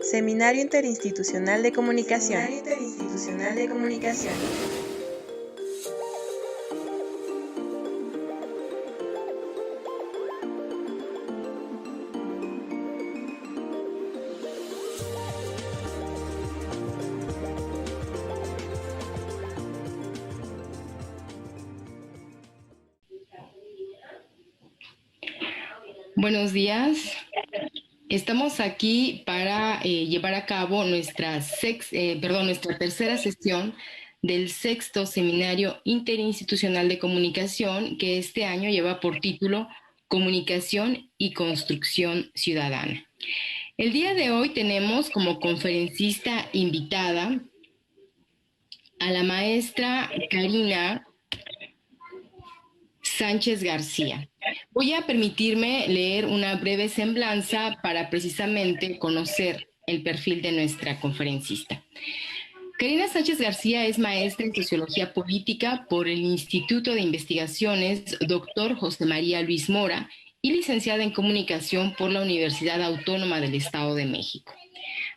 Seminario Interinstitucional de Comunicación. Buenos días. Estamos aquí para llevar a cabo nuestra tercera sesión del sexto Seminario Interinstitucional de Comunicación, que este año lleva por título Comunicación y Construcción Ciudadana. El día de hoy tenemos como conferencista invitada a la maestra Karina Sánchez García. Voy a permitirme leer una breve semblanza para precisamente conocer el perfil de nuestra conferencista. Karina Sánchez García es maestra en Sociología Política por el Instituto de Investigaciones Dr. José María Luis Mora y licenciada en Comunicación por la Universidad Autónoma del Estado de México.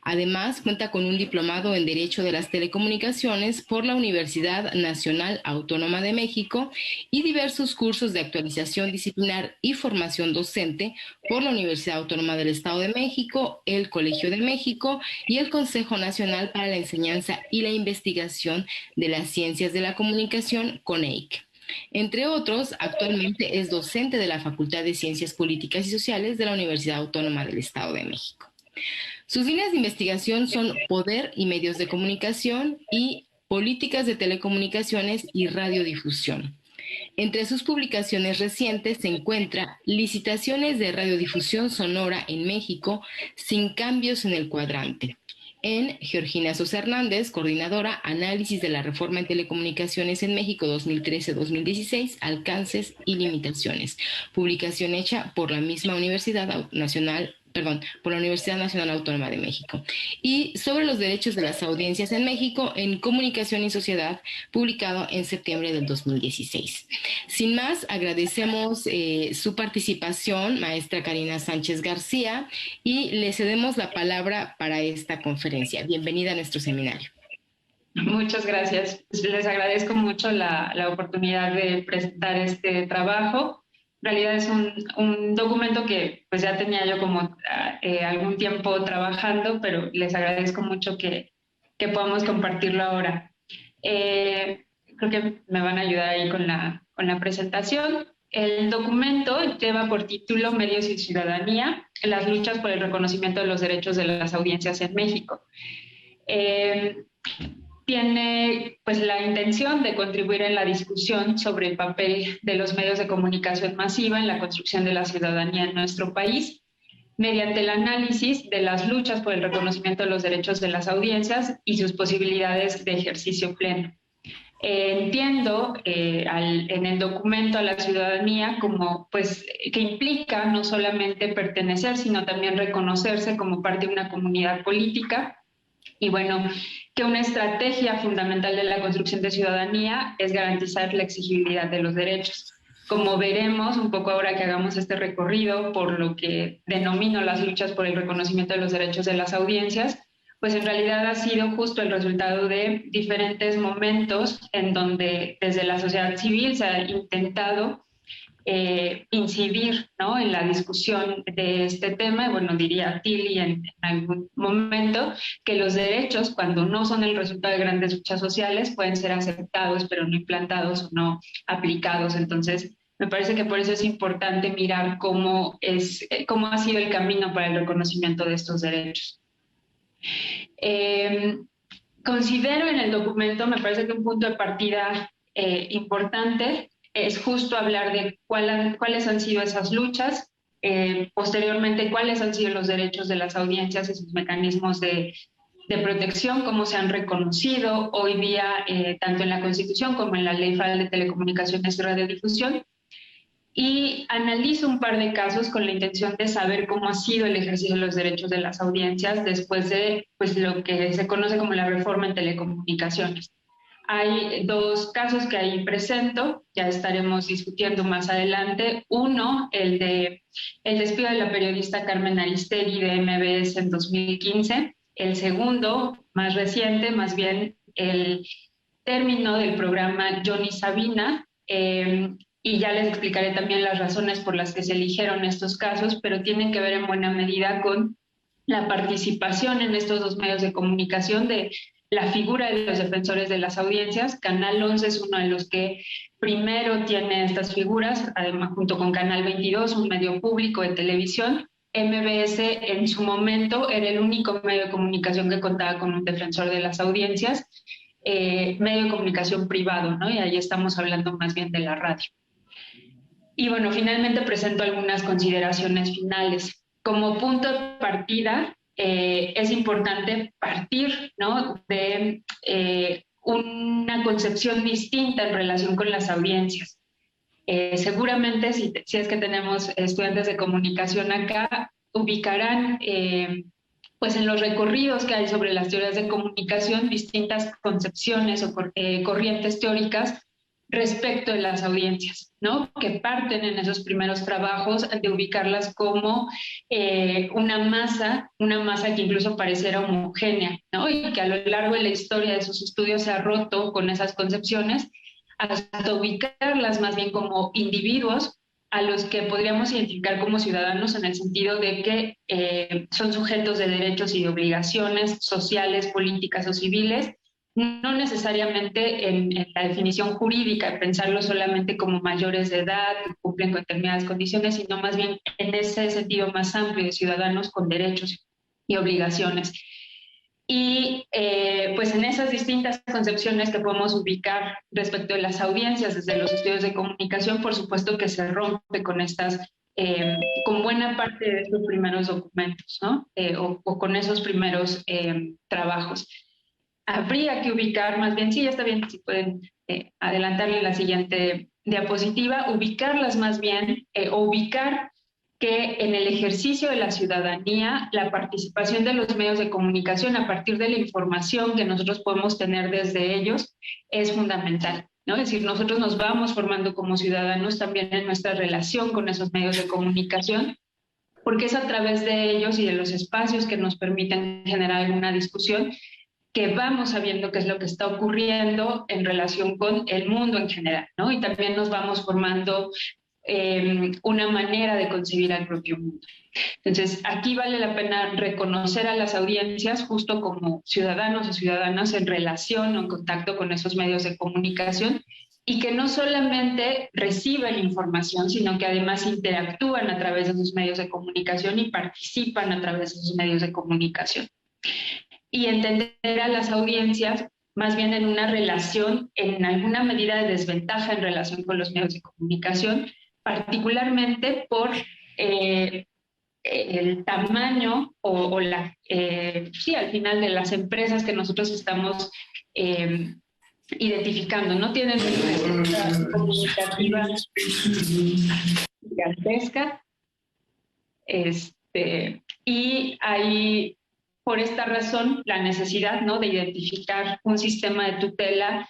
Además, cuenta con un diplomado en Derecho de las Telecomunicaciones por la Universidad Nacional Autónoma de México y diversos cursos de actualización disciplinar y formación docente por la Universidad Autónoma del Estado de México, el Colegio de México y el Consejo Nacional para la Enseñanza y la Investigación de las Ciencias de la Comunicación, CONEIC. Entre otros, actualmente es docente de la Facultad de Ciencias Políticas y Sociales de la Universidad Autónoma del Estado de México. Sus líneas de investigación son poder y medios de comunicación y políticas de telecomunicaciones y radiodifusión. Entre sus publicaciones recientes se encuentra Licitaciones de radiodifusión sonora en México sin cambios en el cuadrante. En Georgina Sosa Hernández, coordinadora, Análisis de la Reforma en Telecomunicaciones en México 2013-2016, Alcances y Limitaciones. Publicación hecha por la misma por la Universidad Nacional Autónoma de México. Y sobre los derechos de las audiencias en México en Comunicación y Sociedad, publicado en septiembre del 2016. Sin más, agradecemos su participación, maestra Karina Sánchez García, y le cedemos la palabra para esta conferencia. Bienvenida a nuestro seminario. Muchas gracias. Les agradezco mucho la oportunidad de presentar este trabajo. En realidad es un documento que pues ya tenía yo como algún tiempo trabajando, pero les agradezco mucho que podamos compartirlo ahora. Creo que me van a ayudar ahí con la presentación. El documento lleva por título Medios y Ciudadanía, las luchas por el reconocimiento de los derechos de las audiencias en México. Tiene pues la intención de contribuir en la discusión sobre el papel de los medios de comunicación masiva en la construcción de la ciudadanía en nuestro país, mediante el análisis de las luchas por el reconocimiento de los derechos de las audiencias y sus posibilidades de ejercicio pleno. Entiendo en el documento a la ciudadanía como pues que implica no solamente pertenecer, sino también reconocerse como parte de una comunidad política. Y bueno, que una estrategia fundamental de la construcción de ciudadanía es garantizar la exigibilidad de los derechos. Como veremos un poco ahora que hagamos este recorrido por lo que denomino las luchas por el reconocimiento de los derechos de las audiencias, pues en realidad ha sido justo el resultado de diferentes momentos en donde desde la sociedad civil se ha intentado incidir, ¿no?, en la discusión de este tema. Bueno, diría Tilly en algún momento que los derechos, cuando no son el resultado de grandes luchas sociales, pueden ser aceptados, pero no implantados o no aplicados. Entonces, me parece que por eso es importante mirar cómo ha sido el camino para el reconocimiento de estos derechos. Considero en el documento, me parece que un punto de partida importante es justo hablar de cuáles han sido esas luchas, posteriormente cuáles han sido los derechos de las audiencias y sus mecanismos de protección, cómo se han reconocido hoy día tanto en la Constitución como en la Ley Federal de Telecomunicaciones y Radiodifusión, y analizo un par de casos con la intención de saber cómo ha sido el ejercicio de los derechos de las audiencias después de pues, lo que se conoce como la reforma en telecomunicaciones. Hay dos casos que ahí presento, ya estaremos discutiendo más adelante. Uno, el despido de la periodista Carmen Aristegui de MBS en 2015, el segundo, más reciente, más bien el término del programa Johnny Sabina, y ya les explicaré también las razones por las que se eligieron estos casos, pero tienen que ver en buena medida con la participación en estos dos medios de comunicación de la figura de los defensores de las audiencias. Canal 11 es uno de los que primero tiene estas figuras, además junto con Canal 22, un medio público de televisión. MBS en su momento era el único medio de comunicación que contaba con un defensor de las audiencias, medio de comunicación privado, ¿no? Y ahí estamos hablando más bien de la radio. Y bueno, finalmente presento algunas consideraciones finales. Como punto de partida, es importante partir, ¿no?, de una concepción distinta en relación con las audiencias. Seguramente, si es que tenemos estudiantes de comunicación acá, ubicarán pues en los recorridos que hay sobre las teorías de comunicación distintas concepciones o corrientes teóricas respecto de las audiencias, ¿no? Que parten en esos primeros trabajos de ubicarlas como una masa que incluso pareciera homogénea, ¿no? Y que a lo largo de la historia de sus estudios se ha roto con esas concepciones hasta ubicarlas más bien como individuos a los que podríamos identificar como ciudadanos en el sentido de que son sujetos de derechos y de obligaciones sociales, políticas o civiles, no necesariamente en la definición jurídica, pensarlo solamente como mayores de edad que cumplen con determinadas condiciones, sino más bien en ese sentido más amplio de ciudadanos con derechos y obligaciones. Y pues en esas distintas concepciones que podemos ubicar respecto de las audiencias desde los estudios de comunicación, por supuesto que se rompe con con buena parte de estos primeros documentos, ¿no? O con esos primeros trabajos. Habría que ubicar, más bien, sí, ya está bien, si pueden adelantarle la siguiente diapositiva, ubicarlas más bien, o ubicar que en el ejercicio de la ciudadanía, la participación de los medios de comunicación a partir de la información que nosotros podemos tener desde ellos es fundamental, ¿no? Es decir, nosotros nos vamos formando como ciudadanos también en nuestra relación con esos medios de comunicación, porque es a través de ellos y de los espacios que nos permiten generar una discusión que vamos sabiendo qué es lo que está ocurriendo en relación con el mundo en general, ¿no? Y también nos vamos formando una manera de concebir al propio mundo. Entonces, aquí vale la pena reconocer a las audiencias justo como ciudadanos o ciudadanas en relación o en contacto con esos medios de comunicación y que no solamente reciben información, sino que además interactúan a través de esos medios de comunicación y participan a través de esos medios de comunicación. Y entender a las audiencias más bien en una relación, en alguna medida de desventaja en relación con los medios de comunicación, particularmente por el tamaño sí, al final de las empresas que nosotros estamos identificando. No tienen una presencia comunicativa gigantesca, y hay, por esta razón, la necesidad, ¿no?, de identificar un sistema de tutela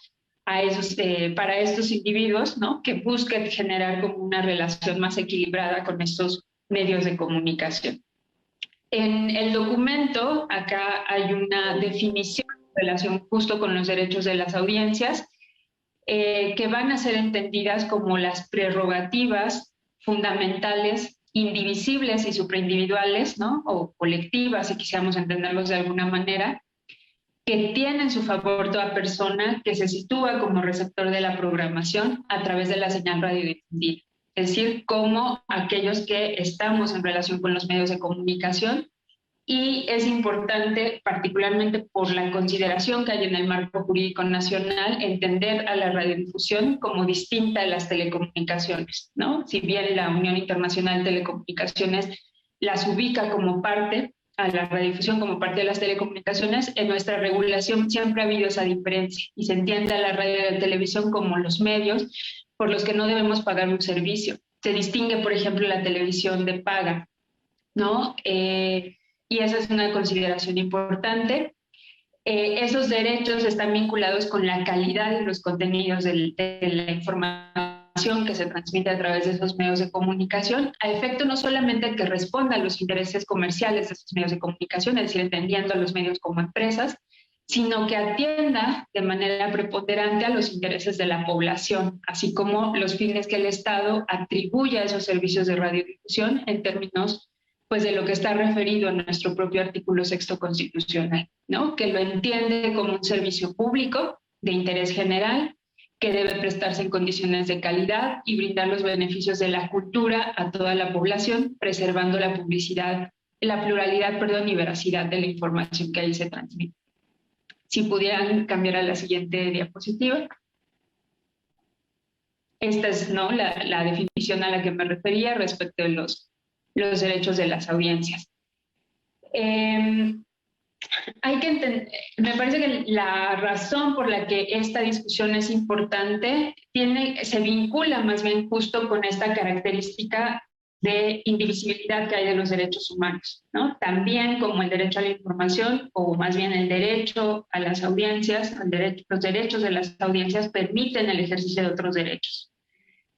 para estos individuos, ¿no?, que busquen generar como una relación más equilibrada con estos medios de comunicación. En el documento, acá hay una definición en relación justo con los derechos de las audiencias, que van a ser entendidas como las prerrogativas fundamentales, indivisibles y supraindividuales, ¿no?, o colectivas, si quisiéramos entenderlos de alguna manera, que tiene en su favor toda persona que se sitúa como receptor de la programación a través de la señal radiodifundida. Es decir, como aquellos que estamos en relación con los medios de comunicación, y es importante, particularmente por la consideración que hay en el marco jurídico nacional, entender a la radiodifusión como distinta de las telecomunicaciones, ¿no? Si bien la Unión Internacional de Telecomunicaciones las ubica como parte, a la radiodifusión como parte de las telecomunicaciones, en nuestra regulación siempre ha habido esa diferencia y se entiende a la radio y la televisión como los medios por los que no debemos pagar un servicio. Se distingue, por ejemplo, la televisión de paga, ¿no? Y esa es una consideración importante. Esos derechos están vinculados con la calidad de los contenidos de la información información que se transmite a través de esos medios de comunicación, a efecto no solamente que responda a los intereses comerciales de esos medios de comunicación, es decir, entendiendo a los medios como empresas, sino que atienda de manera preponderante a los intereses de la población, así como los fines que el Estado atribuye a esos servicios de radiodifusión en términos pues, de lo que está referido en nuestro propio artículo 6º constitucional, ¿no? Que lo entiende como un servicio público de interés general, que debe prestarse en condiciones de calidad y brindar los beneficios de la cultura a toda la población, preservando la pluralidad, y veracidad de la información que ahí se transmite. Si pudieran cambiar a la siguiente diapositiva. Esta es, ¿no?, la definición a la que me refería respecto de los derechos de las audiencias. Hay que entender, me parece que la razón por la que esta discusión es importante se vincula más bien justo con esta característica de indivisibilidad que hay de los derechos humanos, ¿no? También como el derecho a la información, o más bien el derecho a las audiencias, los derechos de las audiencias permiten el ejercicio de otros derechos.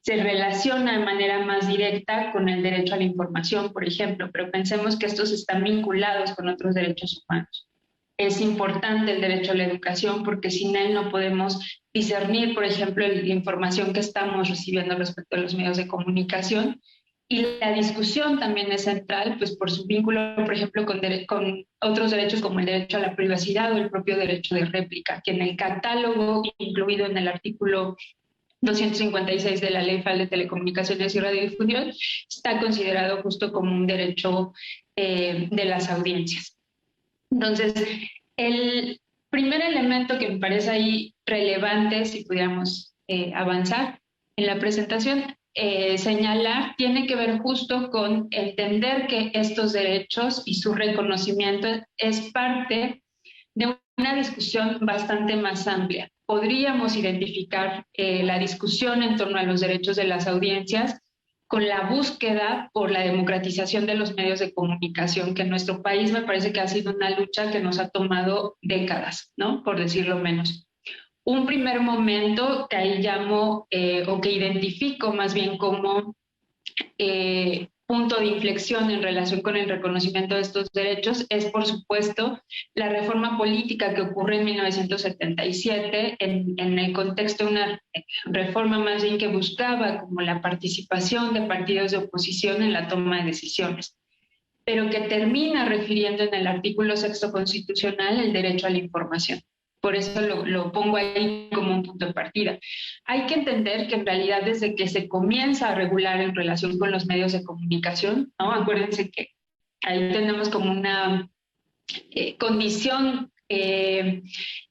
Se relaciona de manera más directa con el derecho a la información, por ejemplo, pero pensemos que estos están vinculados con otros derechos humanos. Es importante el derecho a la educación porque sin él no podemos discernir, por ejemplo, la información que estamos recibiendo respecto a los medios de comunicación. Y la discusión también es central, pues por su vínculo, por ejemplo, con otros derechos como el derecho a la privacidad o el propio derecho de réplica, que en el catálogo incluido en el artículo 256 de la Ley Federal de Telecomunicaciones y Radiodifusión está considerado justo como un derecho de las audiencias. Entonces, el primer elemento que me parece ahí relevante, si pudiéramos avanzar en la presentación, señalar, tiene que ver justo con entender que estos derechos y su reconocimiento es parte de una discusión bastante más amplia. Podríamos identificar la discusión en torno a los derechos de las audiencias con la búsqueda por la democratización de los medios de comunicación, que en nuestro país me parece que ha sido una lucha que nos ha tomado décadas, ¿no?, por decirlo menos. Un primer momento que ahí llamo, o que identifico más bien como punto de inflexión en relación con el reconocimiento de estos derechos, es por supuesto la reforma política que ocurre en 1977 en el contexto de una reforma más bien que buscaba como la participación de partidos de oposición en la toma de decisiones, pero que termina refiriendo en el artículo 6º constitucional el derecho a la información. Por eso lo pongo ahí como un punto de partida. Hay que entender que en realidad desde que se comienza a regular en relación con los medios de comunicación, ¿no? Acuérdense que ahí tenemos como una condición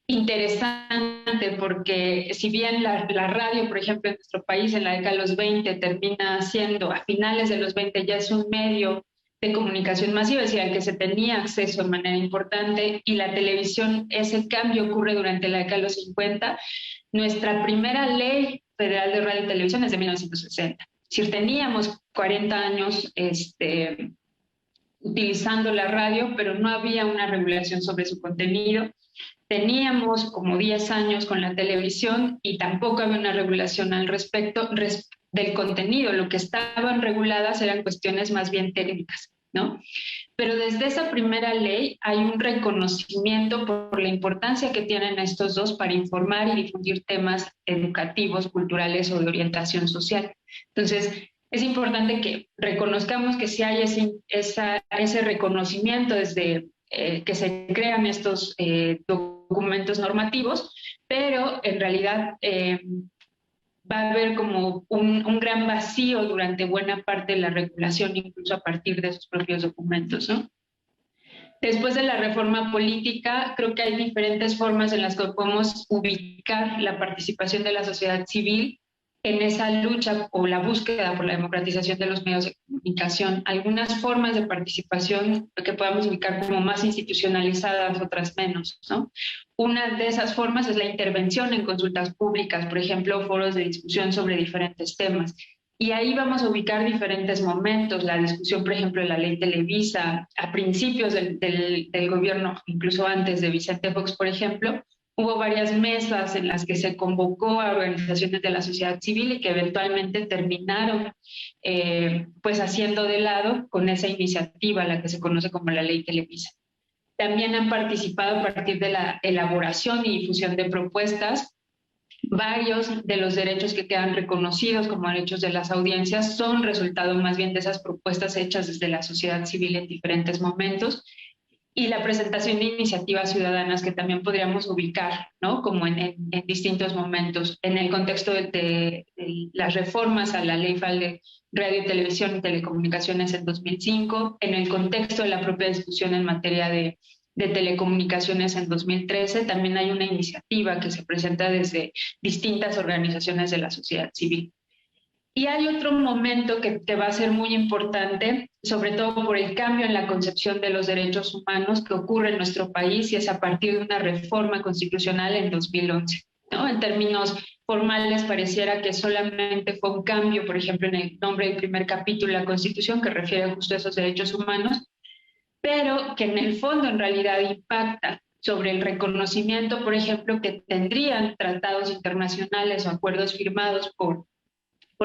interesante, porque si bien la radio, por ejemplo, en nuestro país en la década de los 20 termina siendo, a finales de los 20 ya es un medio de comunicación masiva, es decir, al que se tenía acceso de manera importante, y la televisión, ese cambio ocurre durante la década de los 50, nuestra primera ley federal de radio y televisión es de 1960. Es decir, teníamos 40 años utilizando la radio, pero no había una regulación sobre su contenido. Teníamos como 10 años con la televisión y tampoco había una regulación al respecto del contenido. Lo que estaban reguladas eran cuestiones más bien técnicas, ¿no? Pero desde esa primera ley hay un reconocimiento por la importancia que tienen estos dos para informar y difundir temas educativos, culturales o de orientación social. Entonces, es importante que reconozcamos que sí hay ese reconocimiento desde que se crean estos documentos normativos, pero en realidad va a haber como un gran vacío durante buena parte de la regulación, incluso a partir de esos propios documentos, ¿no? Después de la reforma política, creo que hay diferentes formas en las que podemos ubicar la participación de la sociedad civil en esa lucha o la búsqueda por la democratización de los medios de comunicación. Algunas formas de participación que podamos ubicar como más institucionalizadas, otras menos, ¿no? Una de esas formas es la intervención en consultas públicas, por ejemplo, foros de discusión sobre diferentes temas. Y ahí vamos a ubicar diferentes momentos, la discusión, por ejemplo, de la ley Televisa, a principios del gobierno, incluso antes de Vicente Fox, por ejemplo, Hubo varias mesas en las que se convocó a organizaciones de la sociedad civil y que eventualmente terminaron pues haciendo de lado con esa iniciativa, la que se conoce como la Ley Televisa. También han participado a partir de la elaboración y difusión de propuestas. Varios de los derechos que quedan reconocidos como derechos de las audiencias son resultado más bien de esas propuestas hechas desde la sociedad civil en diferentes momentos, y la presentación de iniciativas ciudadanas que también podríamos ubicar, ¿no? Como en distintos momentos, en el contexto de las reformas a la Ley Federal de Radio, Televisión y Telecomunicaciones en 2005, en el contexto de la propia discusión en materia de telecomunicaciones en 2013, también hay una iniciativa que se presenta desde distintas organizaciones de la sociedad civil. Y hay otro momento que va a ser muy importante, sobre todo por el cambio en la concepción de los derechos humanos que ocurre en nuestro país, y es a partir de una reforma constitucional en 2011, ¿no? En términos formales pareciera que solamente fue un cambio, por ejemplo, en el nombre del primer capítulo de la Constitución que refiere justo a esos derechos humanos, pero que en el fondo en realidad impacta sobre el reconocimiento, por ejemplo, que tendrían tratados internacionales o acuerdos firmados por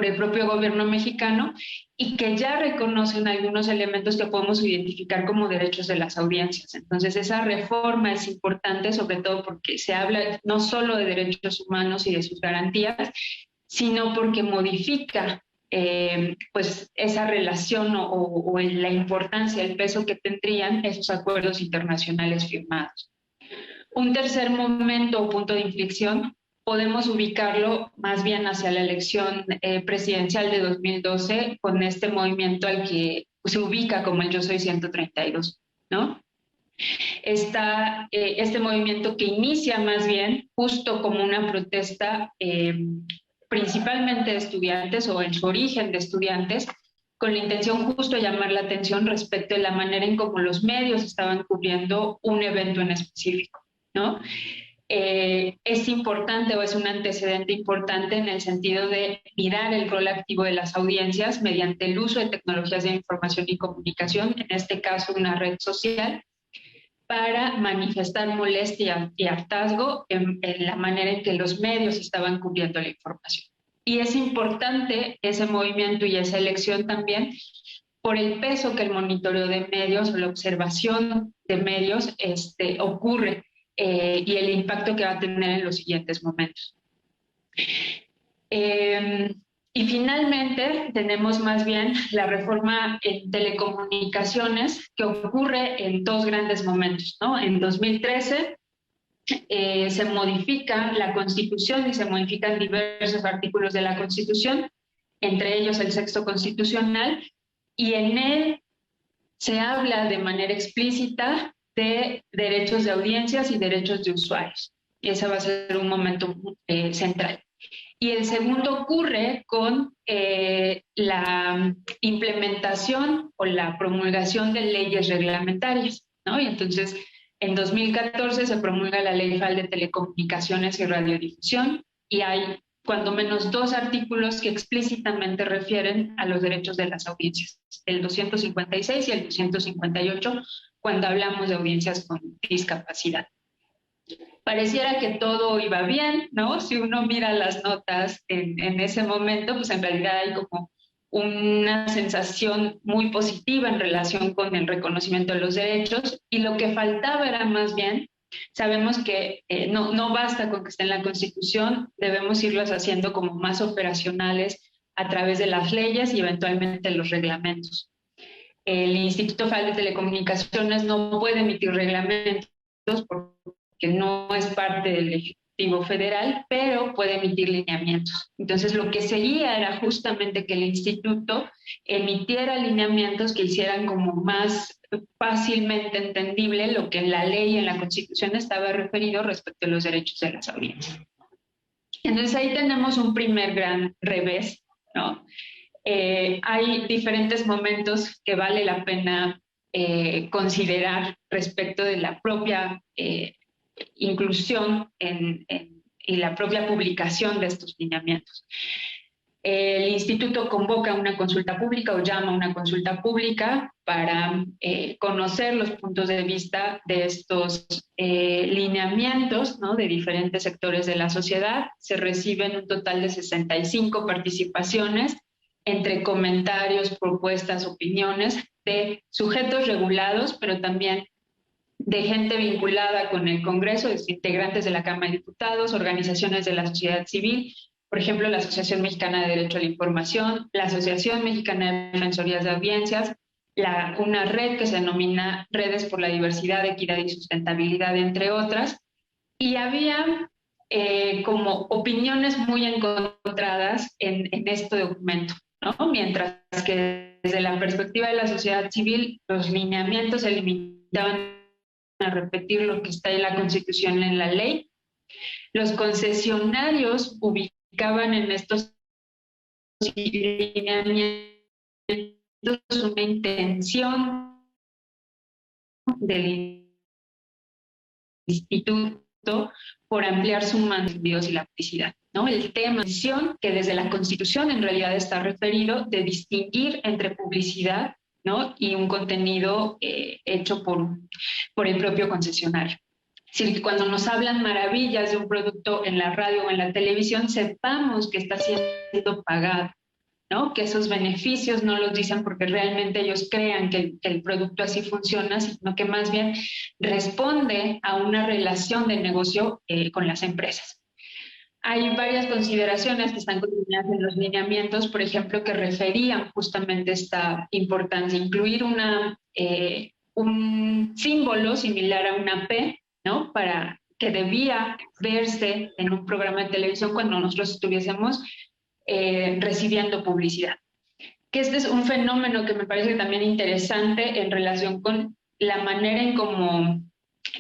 el propio gobierno mexicano, y que ya reconocen algunos elementos que podemos identificar como derechos de las audiencias. Entonces, esa reforma es importante, sobre todo porque se habla no solo de derechos humanos y de sus garantías, sino porque modifica pues esa relación o la importancia, el peso que tendrían esos acuerdos internacionales firmados. Un tercer momento o punto de inflexión podemos ubicarlo más bien hacia la elección presidencial de 2012, con este movimiento al que se ubica como el Yo Soy 132, ¿no? Este movimiento que inicia más bien justo como una protesta principalmente de estudiantes, o en su origen de estudiantes, con la intención justo de llamar la atención respecto de la manera en cómo los medios estaban cubriendo un evento en específico, ¿no? Es importante, o es un antecedente importante en el sentido de mirar el rol activo de las audiencias mediante el uso de tecnologías de información y comunicación, en este caso una red social, para manifestar molestia y hartazgo en la manera en que los medios estaban cubriendo la información. Y es importante ese movimiento y esa elección también por el peso que el monitoreo de medios o la observación de medios ocurre y el impacto que va a tener en los siguientes momentos. Y finalmente tenemos más bien la reforma en telecomunicaciones, que ocurre en dos grandes momentos, ¿no? En 2013 se modifica la Constitución y se modifican diversos artículos de la Constitución, entre ellos el sexto constitucional, y en él se habla de manera explícita de derechos de audiencias y derechos de usuarios. Y ese va a ser un momento central. Y el segundo ocurre con la implementación o la promulgación de leyes reglamentarias, ¿no? Y entonces, en 2014 se promulga la Ley Federal de Telecomunicaciones y Radiodifusión, y hay cuando menos dos artículos que explícitamente refieren a los derechos de las audiencias, el 256 y el 258, cuando hablamos de audiencias con discapacidad. Pareciera que todo iba bien, ¿no? Si uno mira las notas en ese momento, pues en realidad hay como una sensación muy positiva en relación con el reconocimiento de los derechos, y lo que faltaba era más bien, sabemos que no basta con que esté en la Constitución, debemos irlos haciendo como más operacionales a través de las leyes y eventualmente los reglamentos. El Instituto Federal de Telecomunicaciones no puede emitir reglamentos porque no es parte del Ejecutivo Federal, pero puede emitir lineamientos. Entonces, lo que seguía era justamente que el instituto emitiera lineamientos que hicieran como más fácilmente entendible lo que en la ley y en la Constitución estaba referido respecto a los derechos de las audiencias. Entonces, ahí tenemos un primer gran revés, ¿no? Hay diferentes momentos que vale la pena considerar respecto de la propia inclusión y la propia publicación de estos lineamientos. El instituto convoca una consulta pública o llama a una consulta pública para conocer los puntos de vista de estos lineamientos, ¿no?, de diferentes sectores de la sociedad. Se reciben un total de 65 participaciones entre comentarios, propuestas, opiniones de sujetos regulados, pero también de gente vinculada con el Congreso, de integrantes de la Cámara de Diputados, organizaciones de la sociedad civil, por ejemplo, la Asociación Mexicana de Derecho a la Información, la Asociación Mexicana de Defensorías de Audiencias, una red que se denomina Redes por la Diversidad, Equidad y Sustentabilidad, entre otras, y había como opiniones muy encontradas en este documento, ¿no? Mientras que desde la perspectiva de la sociedad civil, los lineamientos se limitaban a repetir lo que está en la Constitución y en la ley. Los concesionarios ubicaban en estos lineamientos una intención del instituto por ampliar su mando y la publicidad, ¿no? El tema que desde la Constitución en realidad está referido de distinguir entre publicidad, ¿no?, y un contenido hecho por el propio concesionario. Es decir, que cuando nos hablan maravillas de un producto en la radio o en la televisión, sepamos que está siendo pagado, ¿no?, que esos beneficios no los dicen porque realmente ellos crean que el producto así funciona, sino que más bien responde a una relación de negocio con las empresas. Hay varias consideraciones que están contenidas en los lineamientos, por ejemplo, que referían justamente esta importancia, incluir un símbolo similar a una P, ¿no?, para que debía verse en un programa de televisión cuando nosotros estuviésemos recibiendo publicidad. Que este es un fenómeno que me parece también interesante en relación con la manera en cómo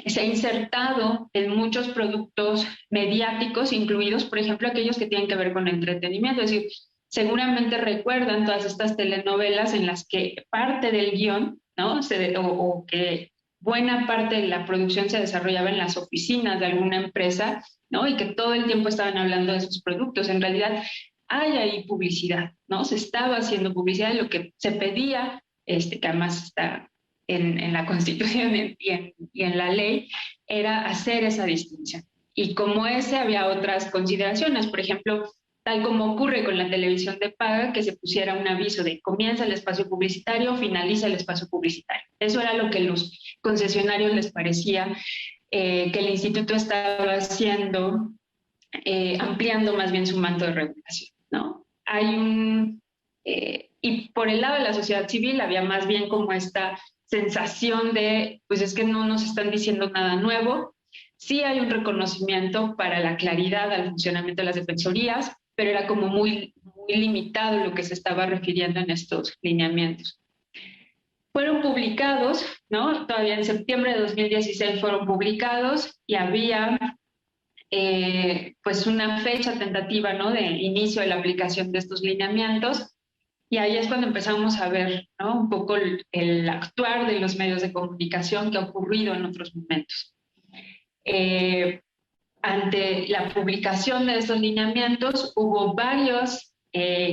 se ha insertado en muchos productos mediáticos, incluidos, por ejemplo, aquellos que tienen que ver con entretenimiento. Es decir, seguramente recuerdan todas estas telenovelas en las que parte del guión, ¿no?, o que buena parte de la producción se desarrollaba en las oficinas de alguna empresa, ¿no?, y que todo el tiempo estaban hablando de sus productos. En realidad hay ahí publicidad, ¿no? Se estaba haciendo publicidad de lo que se pedía, que además está en la Constitución y en la ley, era hacer esa distinción. Y como ese había otras consideraciones, por ejemplo, tal como ocurre con la televisión de paga, que se pusiera un aviso de comienza el espacio publicitario, finaliza el espacio publicitario. Eso era lo que los concesionarios les parecía que el instituto estaba haciendo, ampliando más bien su manto de regulación, ¿no? Y por el lado de la sociedad civil había más bien como esta sensación de, pues es que no nos están diciendo nada nuevo. Sí hay un reconocimiento para la claridad al funcionamiento de las defensorías, pero era como muy limitado lo que se estaba refiriendo en estos lineamientos. Fueron publicados, ¿no? Todavía en septiembre de 2016 fueron publicados y había pues una fecha tentativa, ¿no?, de inicio de la aplicación de estos lineamientos. Y ahí es cuando empezamos a ver, ¿no?, un poco el actuar de los medios de comunicación que ha ocurrido en otros momentos. Ante la publicación de estos lineamientos hubo varios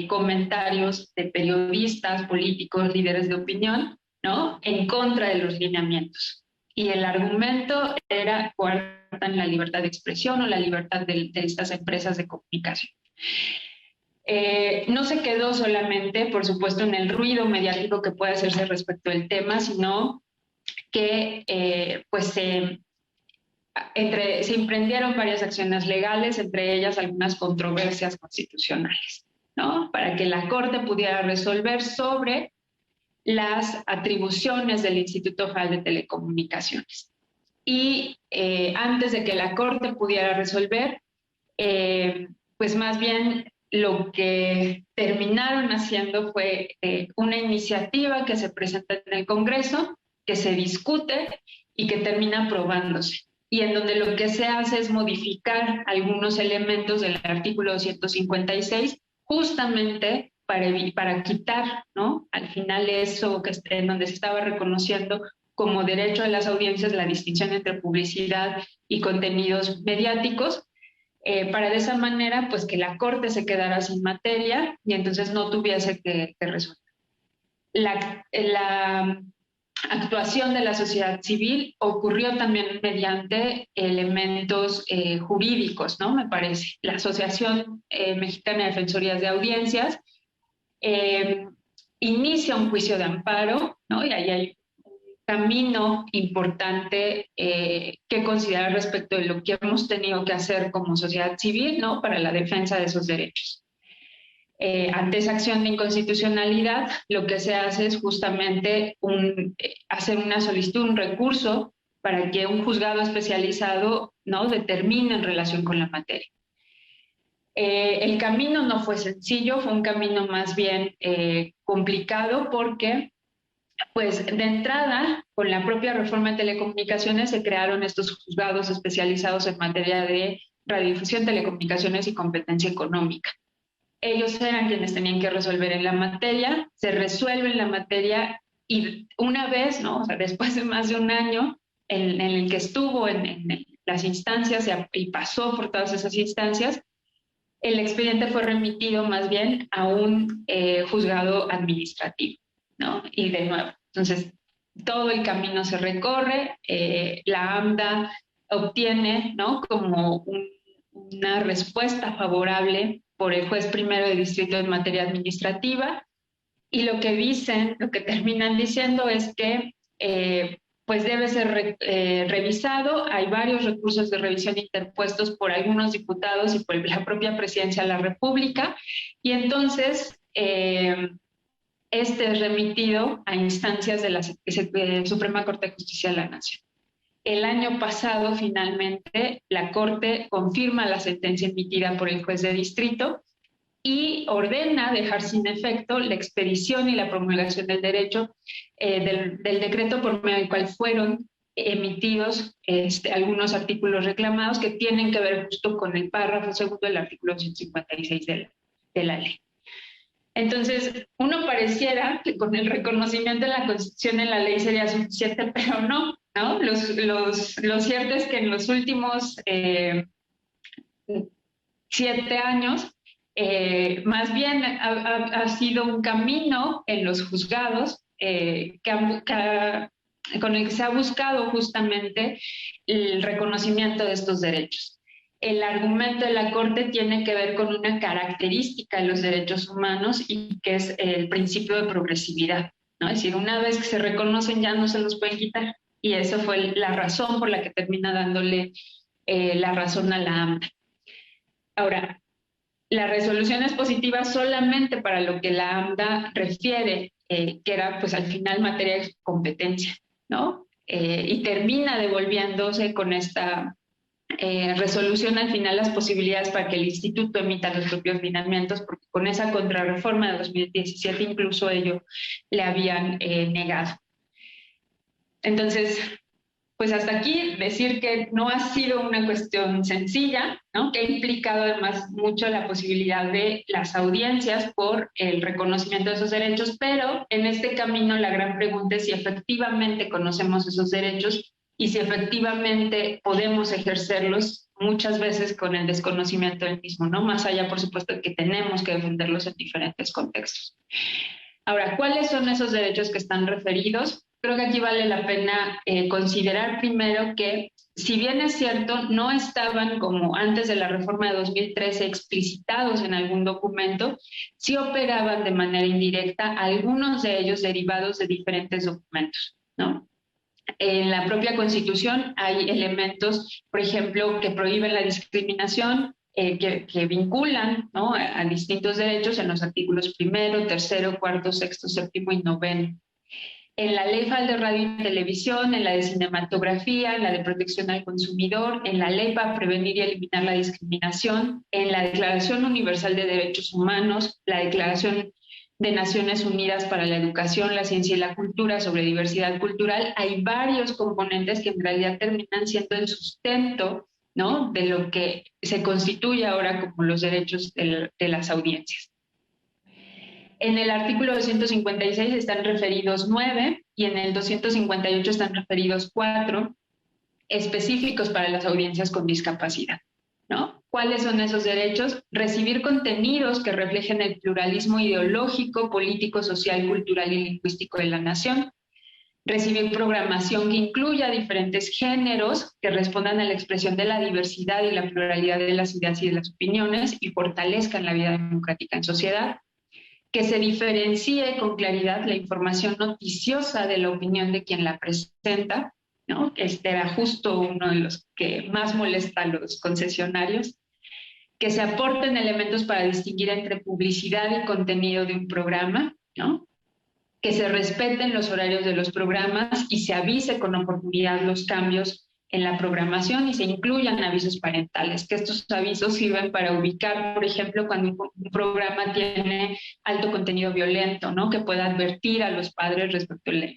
comentarios de periodistas, políticos, líderes de opinión, ¿no?, en contra de los lineamientos. Y el argumento era coartan la libertad de expresión o la libertad de estas empresas de comunicación. No se quedó solamente, por supuesto, en el ruido mediático que puede hacerse respecto del tema, sino que pues se emprendieron varias acciones legales, entre ellas algunas controversias constitucionales, ¿no?, para que la Corte pudiera resolver sobre las atribuciones del Instituto Federal de Telecomunicaciones. Y antes de que la Corte pudiera resolver, pues más bien lo que terminaron haciendo fue una iniciativa que se presenta en el Congreso, que se discute y que termina aprobándose. Y en donde lo que se hace es modificar algunos elementos del artículo 256, justamente para quitar, ¿no?, al final eso en donde se estaba reconociendo como derecho a las audiencias la distinción entre publicidad y contenidos mediáticos, para de esa manera pues que la Corte se quedara sin materia y entonces no tuviese que resolver. la actuación de la sociedad civil ocurrió también mediante elementos jurídicos, ¿no? Me parece. La Asociación Mexicana de Defensorías de Audiencias inicia un juicio de amparo, ¿no? Y ahí hay un camino importante que considerar respecto de lo que hemos tenido que hacer como sociedad civil, ¿no? Para la defensa de esos derechos. Ante esa acción de inconstitucionalidad, lo que se hace es justamente hacer una solicitud, un recurso, para que un juzgado especializado, ¿no? Determine en relación con la materia. El camino no fue sencillo, fue un camino más bien complicado porque, pues, de entrada, con la propia reforma de telecomunicaciones se crearon estos juzgados especializados en materia de radiodifusión, telecomunicaciones y competencia económica. Ellos eran quienes tenían que resolver en la materia, se resuelve en la materia y una vez, ¿no? O sea, después de más de un año en el que estuvo en las instancias y pasó por todas esas instancias, el expediente fue remitido más bien a un juzgado administrativo, ¿no? Y de nuevo, entonces, todo el camino se recorre, la AMDA obtiene, ¿no? Como una respuesta favorable por el juez primero de distrito en materia administrativa, y lo que dicen, lo que terminan diciendo es que pues debe ser revisado. Hay varios recursos de revisión interpuestos por algunos diputados y por la propia Presidencia de la República, y entonces este es remitido a instancias de la Suprema Corte de Justicia de la Nación. El año pasado, finalmente, la Corte confirma la sentencia emitida por el juez de distrito y ordena dejar sin efecto la expedición y la promulgación del derecho del decreto por medio del cual fueron emitidos algunos artículos reclamados que tienen que ver justo con el párrafo segundo del artículo 156 de la ley. Entonces, uno pareciera que con el reconocimiento de la Constitución en la ley sería suficiente, pero no, ¿no? Lo cierto es que en los últimos 7 años, más bien ha sido un camino en los juzgados con el que se ha buscado justamente el reconocimiento de estos derechos. El argumento de la Corte tiene que ver con una característica de los derechos humanos y que es el principio de progresividad, ¿no? Es decir, una vez que se reconocen ya no se los pueden quitar, y esa fue la razón por la que termina dándole la razón a la AMDA. Ahora, la resolución es positiva solamente para lo que la AMDA refiere, que era pues al final materia de competencia, ¿no? Y termina devolviéndose con esta resolución al final las posibilidades para que el instituto emita los propios lineamientos, porque con esa contrarreforma de 2017 incluso ello le habían negado. Entonces, pues hasta aquí decir que no ha sido una cuestión sencilla, ¿no? Que ha implicado además mucho la posibilidad de las audiencias por el reconocimiento de esos derechos, pero en este camino la gran pregunta es si efectivamente conocemos esos derechos y si efectivamente podemos ejercerlos, muchas veces con el desconocimiento del mismo, ¿no? Más allá, por supuesto, de que tenemos que defenderlos en diferentes contextos. Ahora, ¿cuáles son esos derechos que están referidos? Creo que aquí vale la pena considerar primero que, si bien es cierto, no estaban como antes de la reforma de 2013 explicitados en algún documento, sí operaban de manera indirecta, algunos de ellos derivados de diferentes documentos, ¿no? En la propia Constitución hay elementos, por ejemplo, que prohíben la discriminación, que vinculan, ¿no? a distintos derechos en los artículos 1, 3, 4, 6, 7 y 9. En la Ley Federal de Radio y Televisión, en la de Cinematografía, en la de Protección al Consumidor, en la Ley para Prevenir y Eliminar la Discriminación, en la Declaración Universal de Derechos Humanos, la Declaración de Naciones Unidas para la Educación, la Ciencia y la Cultura sobre diversidad cultural. Hay varios componentes que en realidad terminan siendo el sustento, ¿no? de lo que se constituye ahora como los derechos de las audiencias. En el artículo 256 están referidos 9 y en el 258 están referidos 4 específicos para las audiencias con discapacidad. ¿no? ¿Cuáles son esos derechos? Recibir contenidos que reflejen el pluralismo ideológico, político, social, cultural y lingüístico de la nación. Recibir programación que incluya diferentes géneros que respondan a la expresión de la diversidad y la pluralidad de las ideas y de las opiniones y fortalezcan la vida democrática en sociedad. Que se diferencie con claridad la información noticiosa de la opinión de quien la presenta, ¿no? Este era justo uno de los que más molesta a los concesionarios. Que se aporten elementos para distinguir entre publicidad y contenido de un programa, ¿no? Que se respeten los horarios de los programas y se avise con oportunidad los cambios en la programación y se incluyan avisos parentales, que estos avisos sirven para ubicar, por ejemplo, cuando un programa tiene alto contenido violento, ¿no? Que pueda advertir a los padres respecto a la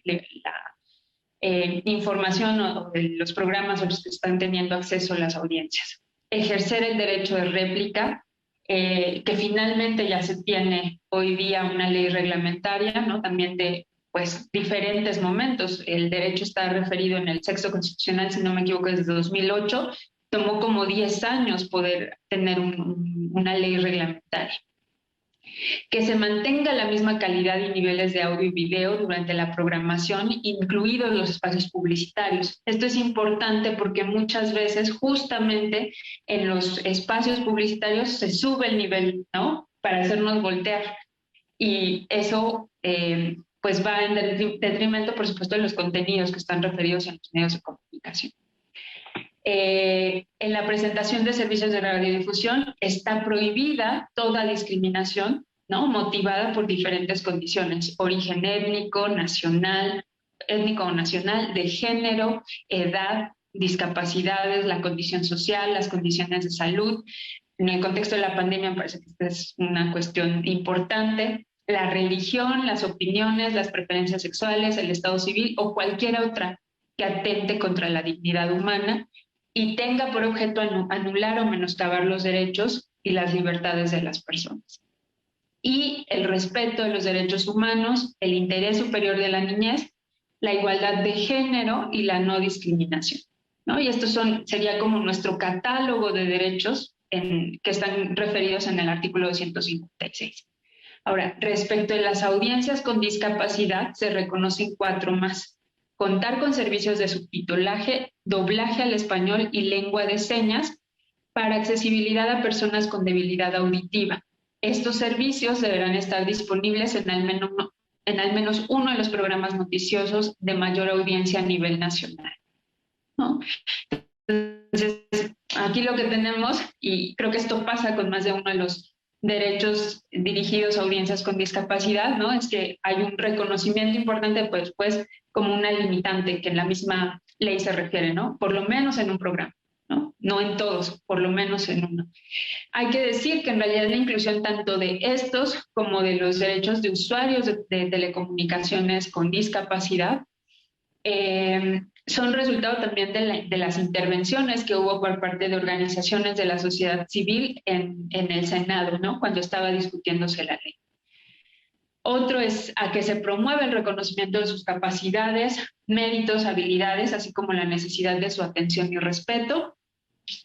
información o de los programas a los que están teniendo acceso las audiencias. Ejercer el derecho de réplica, que finalmente ya se tiene hoy día una ley reglamentaria, ¿no? También de pues, diferentes momentos. El derecho está referido en el texto constitucional, si no me equivoco, desde 2008. Tomó como 10 años poder tener una ley reglamentaria. Que se mantenga la misma calidad y niveles de audio y video durante la programación, incluidos los espacios publicitarios. Esto es importante porque muchas veces justamente en los espacios publicitarios se sube el nivel, ¿no? Para hacernos voltear. Y eso pues va en detrimento, por supuesto, de los contenidos que están referidos en los medios de comunicación. En la presentación de servicios de radiodifusión está prohibida toda discriminación, ¿no? Motivada por diferentes condiciones: origen étnico o nacional, de género, edad, discapacidades, la condición social, las condiciones de salud. En el contexto de la pandemia me parece que esta es una cuestión importante. La religión, las opiniones, las preferencias sexuales, el estado civil o cualquier otra que atente contra la dignidad humana y tenga por objeto anular o menoscabar los derechos y las libertades de las personas. Y el respeto de los derechos humanos, el interés superior de la niñez, la igualdad de género y la no discriminación, ¿no? Y estos sería como nuestro catálogo de derechos que están referidos en el artículo 256. Ahora, respecto a las audiencias con discapacidad, se reconocen 4 más. Contar con servicios de subtitulaje, doblaje al español y lengua de señas para accesibilidad a personas con debilidad auditiva. Estos servicios deberán estar disponibles en al menos uno de los programas noticiosos de mayor audiencia a nivel nacional, ¿no? Entonces, aquí lo que tenemos, y creo que esto pasa con más de uno de los derechos dirigidos a audiencias con discapacidad, ¿no? Es que hay un reconocimiento importante, pues como una limitante que en la misma ley se refiere, ¿no? Por lo menos en un programa, ¿no? No en todos, por lo menos en uno. Hay que decir que en realidad la inclusión tanto de estos como de los derechos de usuarios de telecomunicaciones con discapacidad son resultado también de las intervenciones que hubo por parte de organizaciones de la sociedad civil en el Senado, ¿no? Cuando estaba discutiéndose la ley. Otro es a que se promueva el reconocimiento de sus capacidades, méritos, habilidades, así como la necesidad de su atención y respeto.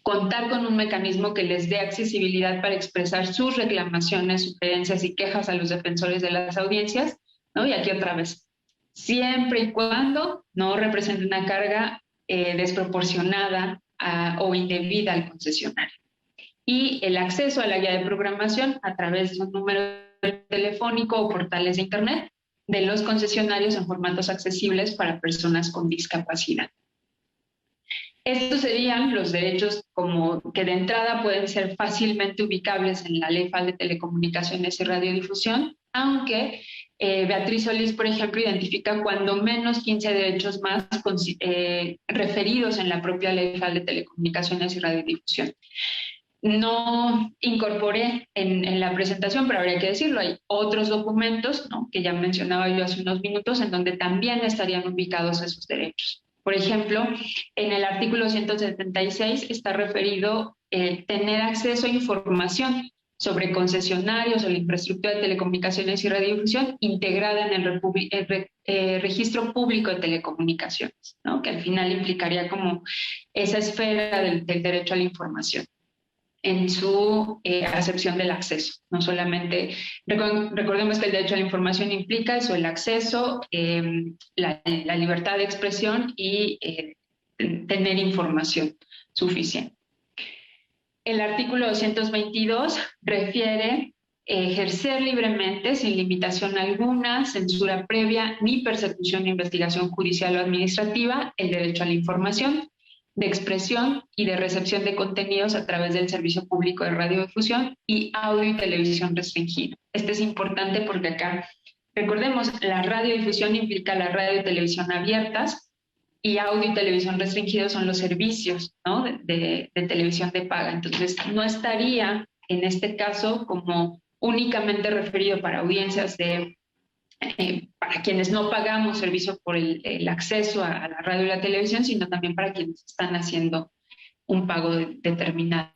Contar con un mecanismo que les dé accesibilidad para expresar sus reclamaciones, sugerencias y quejas a los defensores de las audiencias, ¿no? Y aquí otra vez, siempre y cuando no represente una carga desproporcionada o indebida al concesionario. Y el acceso a la guía de programación a través de un número telefónico o portales de Internet de los concesionarios en formatos accesibles para personas con discapacidad. Estos serían los derechos como que de entrada pueden ser fácilmente ubicables en la Ley Federal de Telecomunicaciones y Radiodifusión, aunque Beatriz Solís, por ejemplo, identifica cuando menos 15 derechos más referidos en la propia Ley Federal de Telecomunicaciones y Radiodifusión. No incorporé en la presentación, pero habría que decirlo, hay otros documentos, ¿no?, que ya mencionaba yo hace unos minutos, en donde también estarían ubicados esos derechos. Por ejemplo, en el artículo 176 está referido tener acceso a información sobre concesionarios o la infraestructura de telecomunicaciones y radiodifusión integrada en el registro público de telecomunicaciones, ¿no?, que al final implicaría como esa esfera del derecho a la información. en su acepción del acceso. No solamente, recordemos que el derecho a la información implica eso, el acceso, la libertad de expresión y tener información suficiente. El artículo 222 refiere ejercer libremente, sin limitación alguna, censura previa, ni persecución o investigación judicial o administrativa, el derecho a la información, de expresión y de recepción de contenidos a través del servicio público de radiodifusión y audio y televisión restringido. Este es importante porque acá, recordemos, la radiodifusión implica la radio y televisión abiertas y audio y televisión restringido son los servicios, ¿no?, de televisión de paga. Entonces, no estaría en este caso como únicamente referido para audiencias para quienes no pagamos servicio por el acceso a la radio y la televisión, sino también para quienes están haciendo un pago determinado.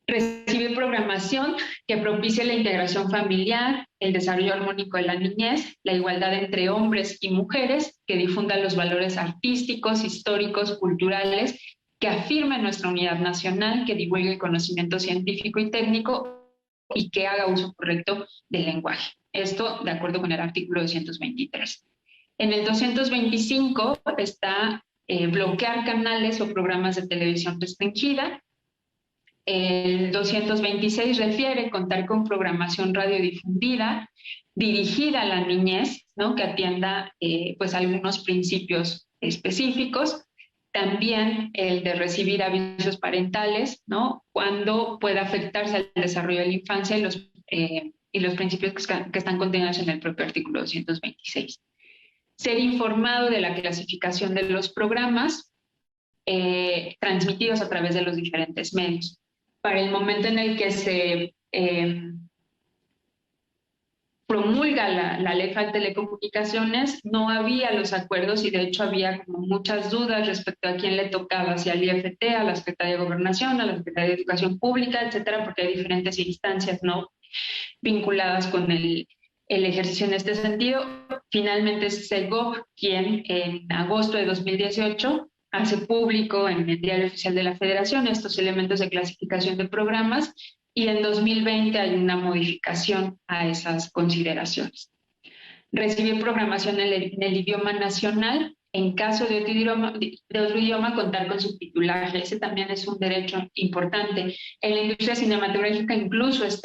Recibir programación que propicie la integración familiar, el desarrollo armónico de la niñez, la igualdad entre hombres y mujeres, que difunda los valores artísticos, históricos, culturales, que afirme nuestra unidad nacional, que divulgue el conocimiento científico y técnico y que haga uso correcto del lenguaje. Esto de acuerdo con el artículo 223. En el 225 está bloquear canales o programas de televisión restringida. El 226 refiere contar con programación radiodifundida dirigida a la niñez, ¿no?, que atienda pues algunos principios específicos. También el de recibir avisos parentales, ¿no?, cuando pueda afectarse al desarrollo de la infancia y los principios que están contenidos en el propio artículo 226. Ser informado de la clasificación de los programas transmitidos a través de los diferentes medios. Para el momento en el que se promulga la Ley Federal de Telecomunicaciones, no había los acuerdos y de hecho había como muchas dudas respecto a quién le tocaba, si al IFT, a la Secretaría de Gobernación, a la Secretaría de Educación Pública, etcétera, porque hay diferentes instancias no vinculadas con el ejercicio en este sentido. Finalmente es Segov quien en agosto de 2018 hace público en el Diario Oficial de la Federación estos elementos de clasificación de programas y en 2020 hay una modificación a esas consideraciones. Recibir programación en el idioma nacional, en caso de otro idioma contar con subtitulaje. Ese también es un derecho importante. En la industria cinematográfica incluso es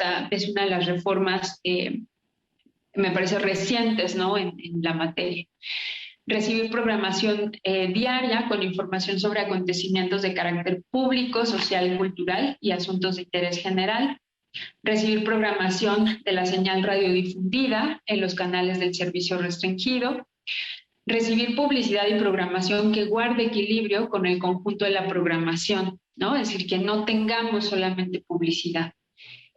una de las reformas, me parece, recientes, ¿no?, en la materia. Recibir programación diaria con información sobre acontecimientos de carácter público, social, cultural y asuntos de interés general. Recibir programación de la señal radiodifundida en los canales del servicio restringido. Recibir publicidad y programación que guarde equilibrio con el conjunto de la programación, ¿no? Es decir, que no tengamos solamente publicidad.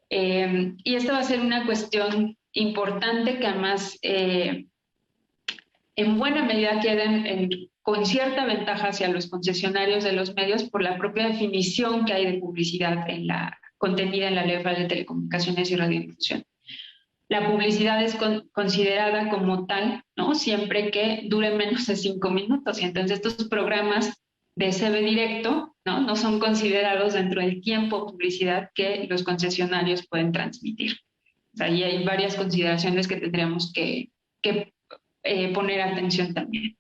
Y esta va a ser una cuestión importante que además en buena medida queden con cierta ventaja hacia los concesionarios de los medios por la propia definición que hay de publicidad contenida en la Ley Federal de Telecomunicaciones y Radiodifusión. La publicidad es considerada como tal, ¿no?, siempre que dure menos de 5 minutos. Y entonces estos programas de CB directo, no son considerados dentro del tiempo de publicidad que los concesionarios pueden transmitir. O sea, ahí hay varias consideraciones que tendríamos que poner atención también.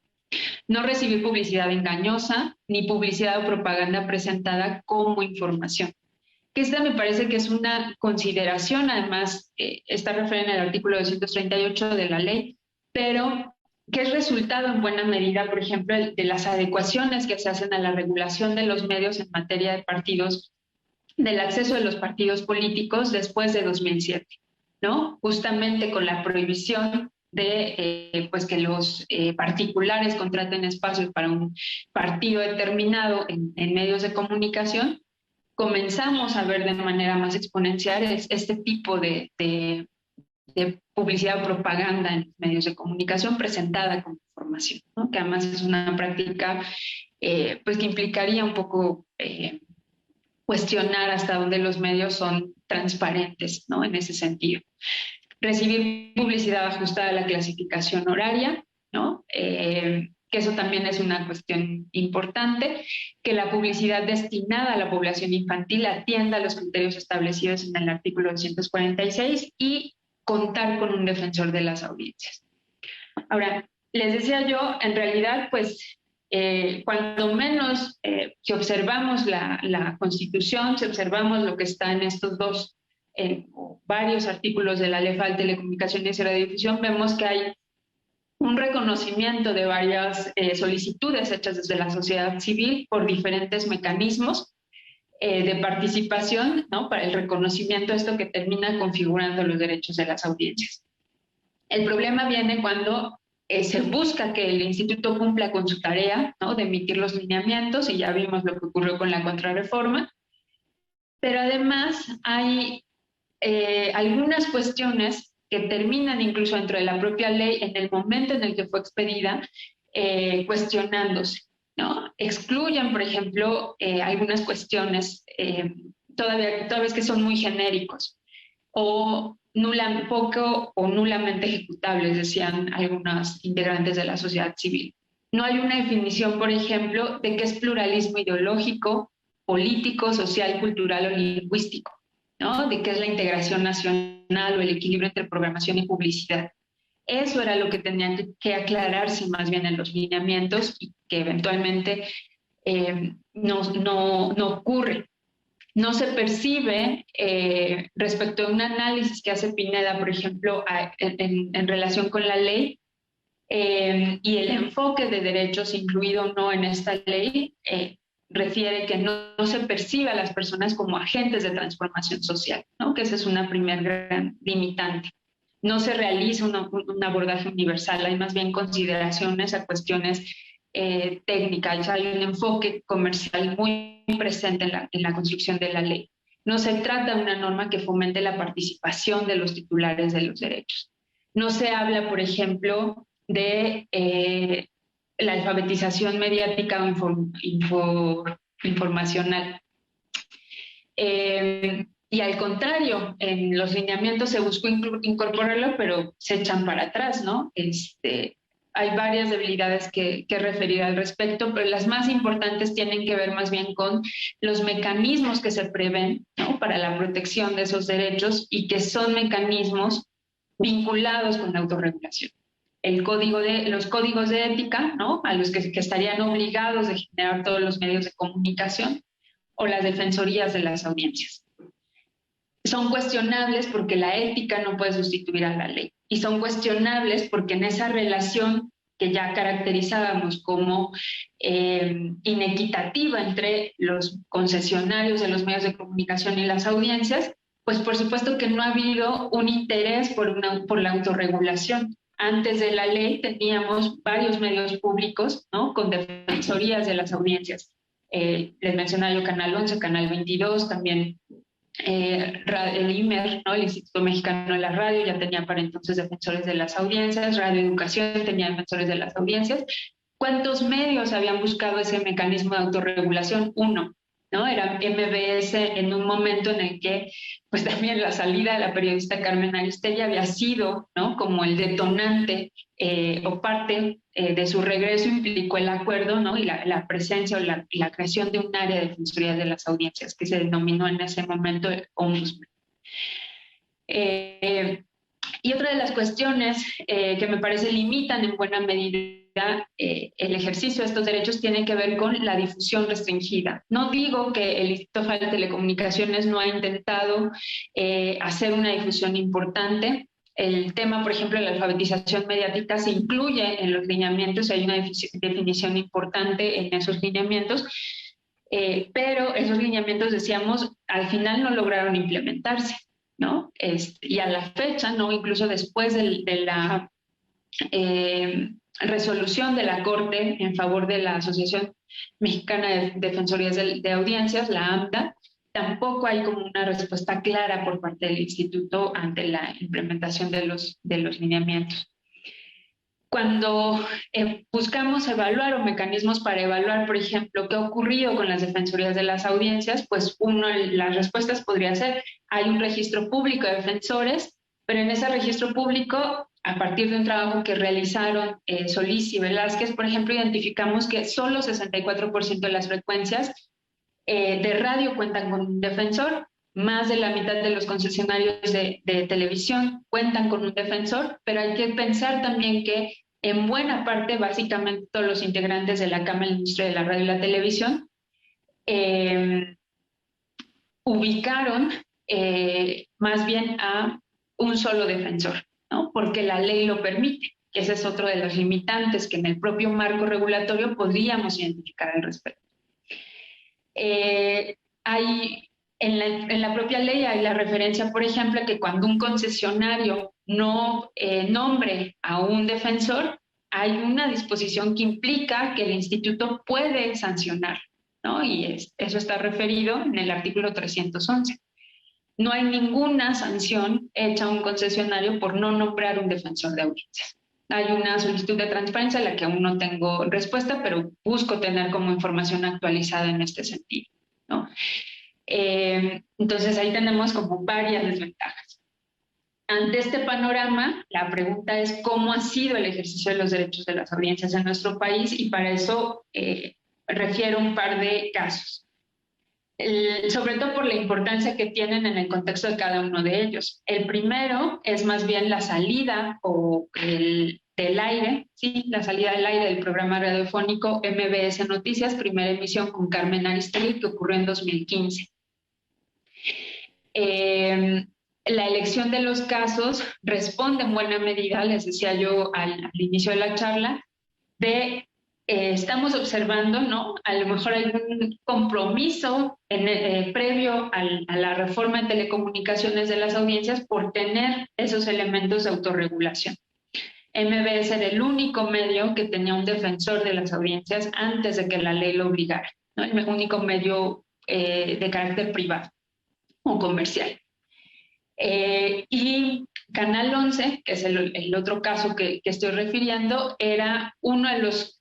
No recibir publicidad engañosa ni publicidad o propaganda presentada como información. Que esta me parece que es una consideración, además está referida en el artículo 238 de la ley, pero que es resultado en buena medida, por ejemplo, de las adecuaciones que se hacen a la regulación de los medios en materia de partidos, del acceso de los partidos políticos después de 2007, ¿no? Justamente con la prohibición de pues que los particulares contraten espacios para un partido determinado en medios de comunicación, comenzamos a ver de manera más exponencial este tipo de publicidad o propaganda en medios de comunicación presentada como información, ¿no?, que además es una práctica pues que implicaría un poco cuestionar hasta dónde los medios son transparentes, ¿no?, en ese sentido. Recibir publicidad ajustada a la clasificación horaria, ¿no? que eso también es una cuestión importante, que la publicidad destinada a la población infantil atienda a los criterios establecidos en el artículo 246 y contar con un defensor de las audiencias. Ahora, les decía yo, en realidad, pues, cuando menos si observamos la Constitución, si observamos lo que está en estos dos, varios artículos de la Ley Federal de Telecomunicaciones y Radiodifusión, vemos que hay un reconocimiento de varias solicitudes hechas desde la sociedad civil por diferentes mecanismos de participación, ¿no?, para el reconocimiento de esto que termina configurando los derechos de las audiencias. El problema viene cuando se busca que el instituto cumpla con su tarea, ¿no?, de emitir los lineamientos, y ya vimos lo que ocurrió con la contrarreforma, pero además hay algunas cuestiones que terminan incluso dentro de la propia ley en el momento en el que fue expedida, cuestionándose, ¿no? Excluyen, por ejemplo, algunas cuestiones toda vez que son muy genéricos o poco o nulamente ejecutables, decían algunos integrantes de la sociedad civil. No hay una definición, por ejemplo, de qué es pluralismo ideológico, político, social, cultural o lingüístico, ¿no?, de qué es la integración nacional o el equilibrio entre programación y publicidad. Eso era lo que tenía que aclararse más bien en los lineamientos y que eventualmente no ocurre. No se percibe respecto a un análisis que hace Pineda, por ejemplo, en relación con la ley y el enfoque de derechos incluido o no en esta ley, refiere que no se percibe a las personas como agentes de transformación social, ¿no?, que esa es una primer gran limitante. No se realiza un abordaje universal, hay más bien consideraciones a cuestiones técnicas, hay un enfoque comercial muy presente en la construcción de la ley. No se trata de una norma que fomente la participación de los titulares de los derechos. No se habla, por ejemplo, de la alfabetización mediática o informacional. Y al contrario, en los lineamientos se buscó incorporarlo, pero se echan para atrás, ¿no? Hay varias debilidades que referir al respecto, pero las más importantes tienen que ver más bien con los mecanismos que se prevén, ¿no?, para la protección de esos derechos y que son mecanismos vinculados con la autorregulación. Los códigos de ética, ¿no?, a los que estarían obligados de generar todos los medios de comunicación, o las defensorías de las audiencias. Son cuestionables porque la ética no puede sustituir a la ley, y son cuestionables porque en esa relación que ya caracterizábamos como inequitativa entre los concesionarios de los medios de comunicación y las audiencias, pues por supuesto que no ha habido un interés por la autorregulación. Antes de la ley teníamos varios medios públicos, ¿no?, con defensorías de las audiencias. Les mencionaba yo Canal 11, Canal 22, también el IMER, ¿no?, el Instituto Mexicano de la Radio, ya tenía para entonces defensores de las audiencias, Radio Educación tenía defensores de las audiencias. ¿Cuántos medios habían buscado ese mecanismo de autorregulación? Uno, ¿no? Era MBS en un momento en el que pues también la salida de la periodista Carmen Aristegui había sido, ¿no?, como el detonante o parte de su regreso, implicó el acuerdo, ¿no?, y la presencia o la creación de un área de defensoría de las audiencias que se denominó en ese momento el Ombudsman. Y otra de las cuestiones que me parece limitan en buena medida el ejercicio de estos derechos tiene que ver con la difusión restringida. No digo que el Instituto Federal de Telecomunicaciones no ha intentado hacer una difusión importante. El tema, por ejemplo, de la alfabetización mediática se incluye en los lineamientos y hay una definición importante en esos lineamientos, pero esos lineamientos, decíamos, al final no lograron implementarse, ¿no? Y a la fecha, ¿no?, incluso después de la resolución de la Corte en favor de la Asociación Mexicana de Defensorías de Audiencias, la AMDA, tampoco hay como una respuesta clara por parte del instituto ante la implementación de los lineamientos. Cuando buscamos evaluar o mecanismos para evaluar, por ejemplo, qué ha ocurrido con las defensorías de las audiencias, pues las respuestas podría ser: hay un registro público de defensores, pero en ese registro público a partir de un trabajo que realizaron Solís y Velázquez, por ejemplo, identificamos que solo 64% de las frecuencias de radio cuentan con un defensor, más de la mitad de los concesionarios de televisión cuentan con un defensor, pero hay que pensar también que en buena parte, básicamente todos los integrantes de la Cámara de la Industria de la Radio y la Televisión ubicaron más bien a un solo defensor, ¿no? Porque la ley lo permite, que ese es otro de los limitantes que en el propio marco regulatorio podríamos identificar al respecto. En la propia ley hay la referencia, por ejemplo, que cuando un concesionario no nombre a un defensor, hay una disposición que implica que el instituto puede sancionar, ¿no? Y eso está referido en el artículo 311. No hay ninguna sanción hecha a un concesionario por no nombrar un defensor de audiencias. Hay una solicitud de transparencia a la que aún no tengo respuesta, pero busco tener como información actualizada en este sentido, ¿no? Entonces ahí tenemos como varias desventajas. Ante este panorama, la pregunta es cómo ha sido el ejercicio de los derechos de las audiencias en nuestro país, y para eso refiero un par de casos. Sobre todo por la importancia que tienen en el contexto de cada uno de ellos. El primero es más bien la salida del aire, ¿sí? La salida del aire del programa radiofónico MBS Noticias, primera emisión con Carmen Aristegui, que ocurrió en 2015. La elección de los casos responde en buena medida, les decía yo al inicio de la charla, estamos observando, ¿no? A lo mejor hay un compromiso previo a la reforma de telecomunicaciones de las audiencias por tener esos elementos de autorregulación. MBS era el único medio que tenía un defensor de las audiencias antes de que la ley lo obligara, ¿no? El único medio de carácter privado o comercial. Y Canal 11, que es el otro caso que estoy refiriendo, era uno de los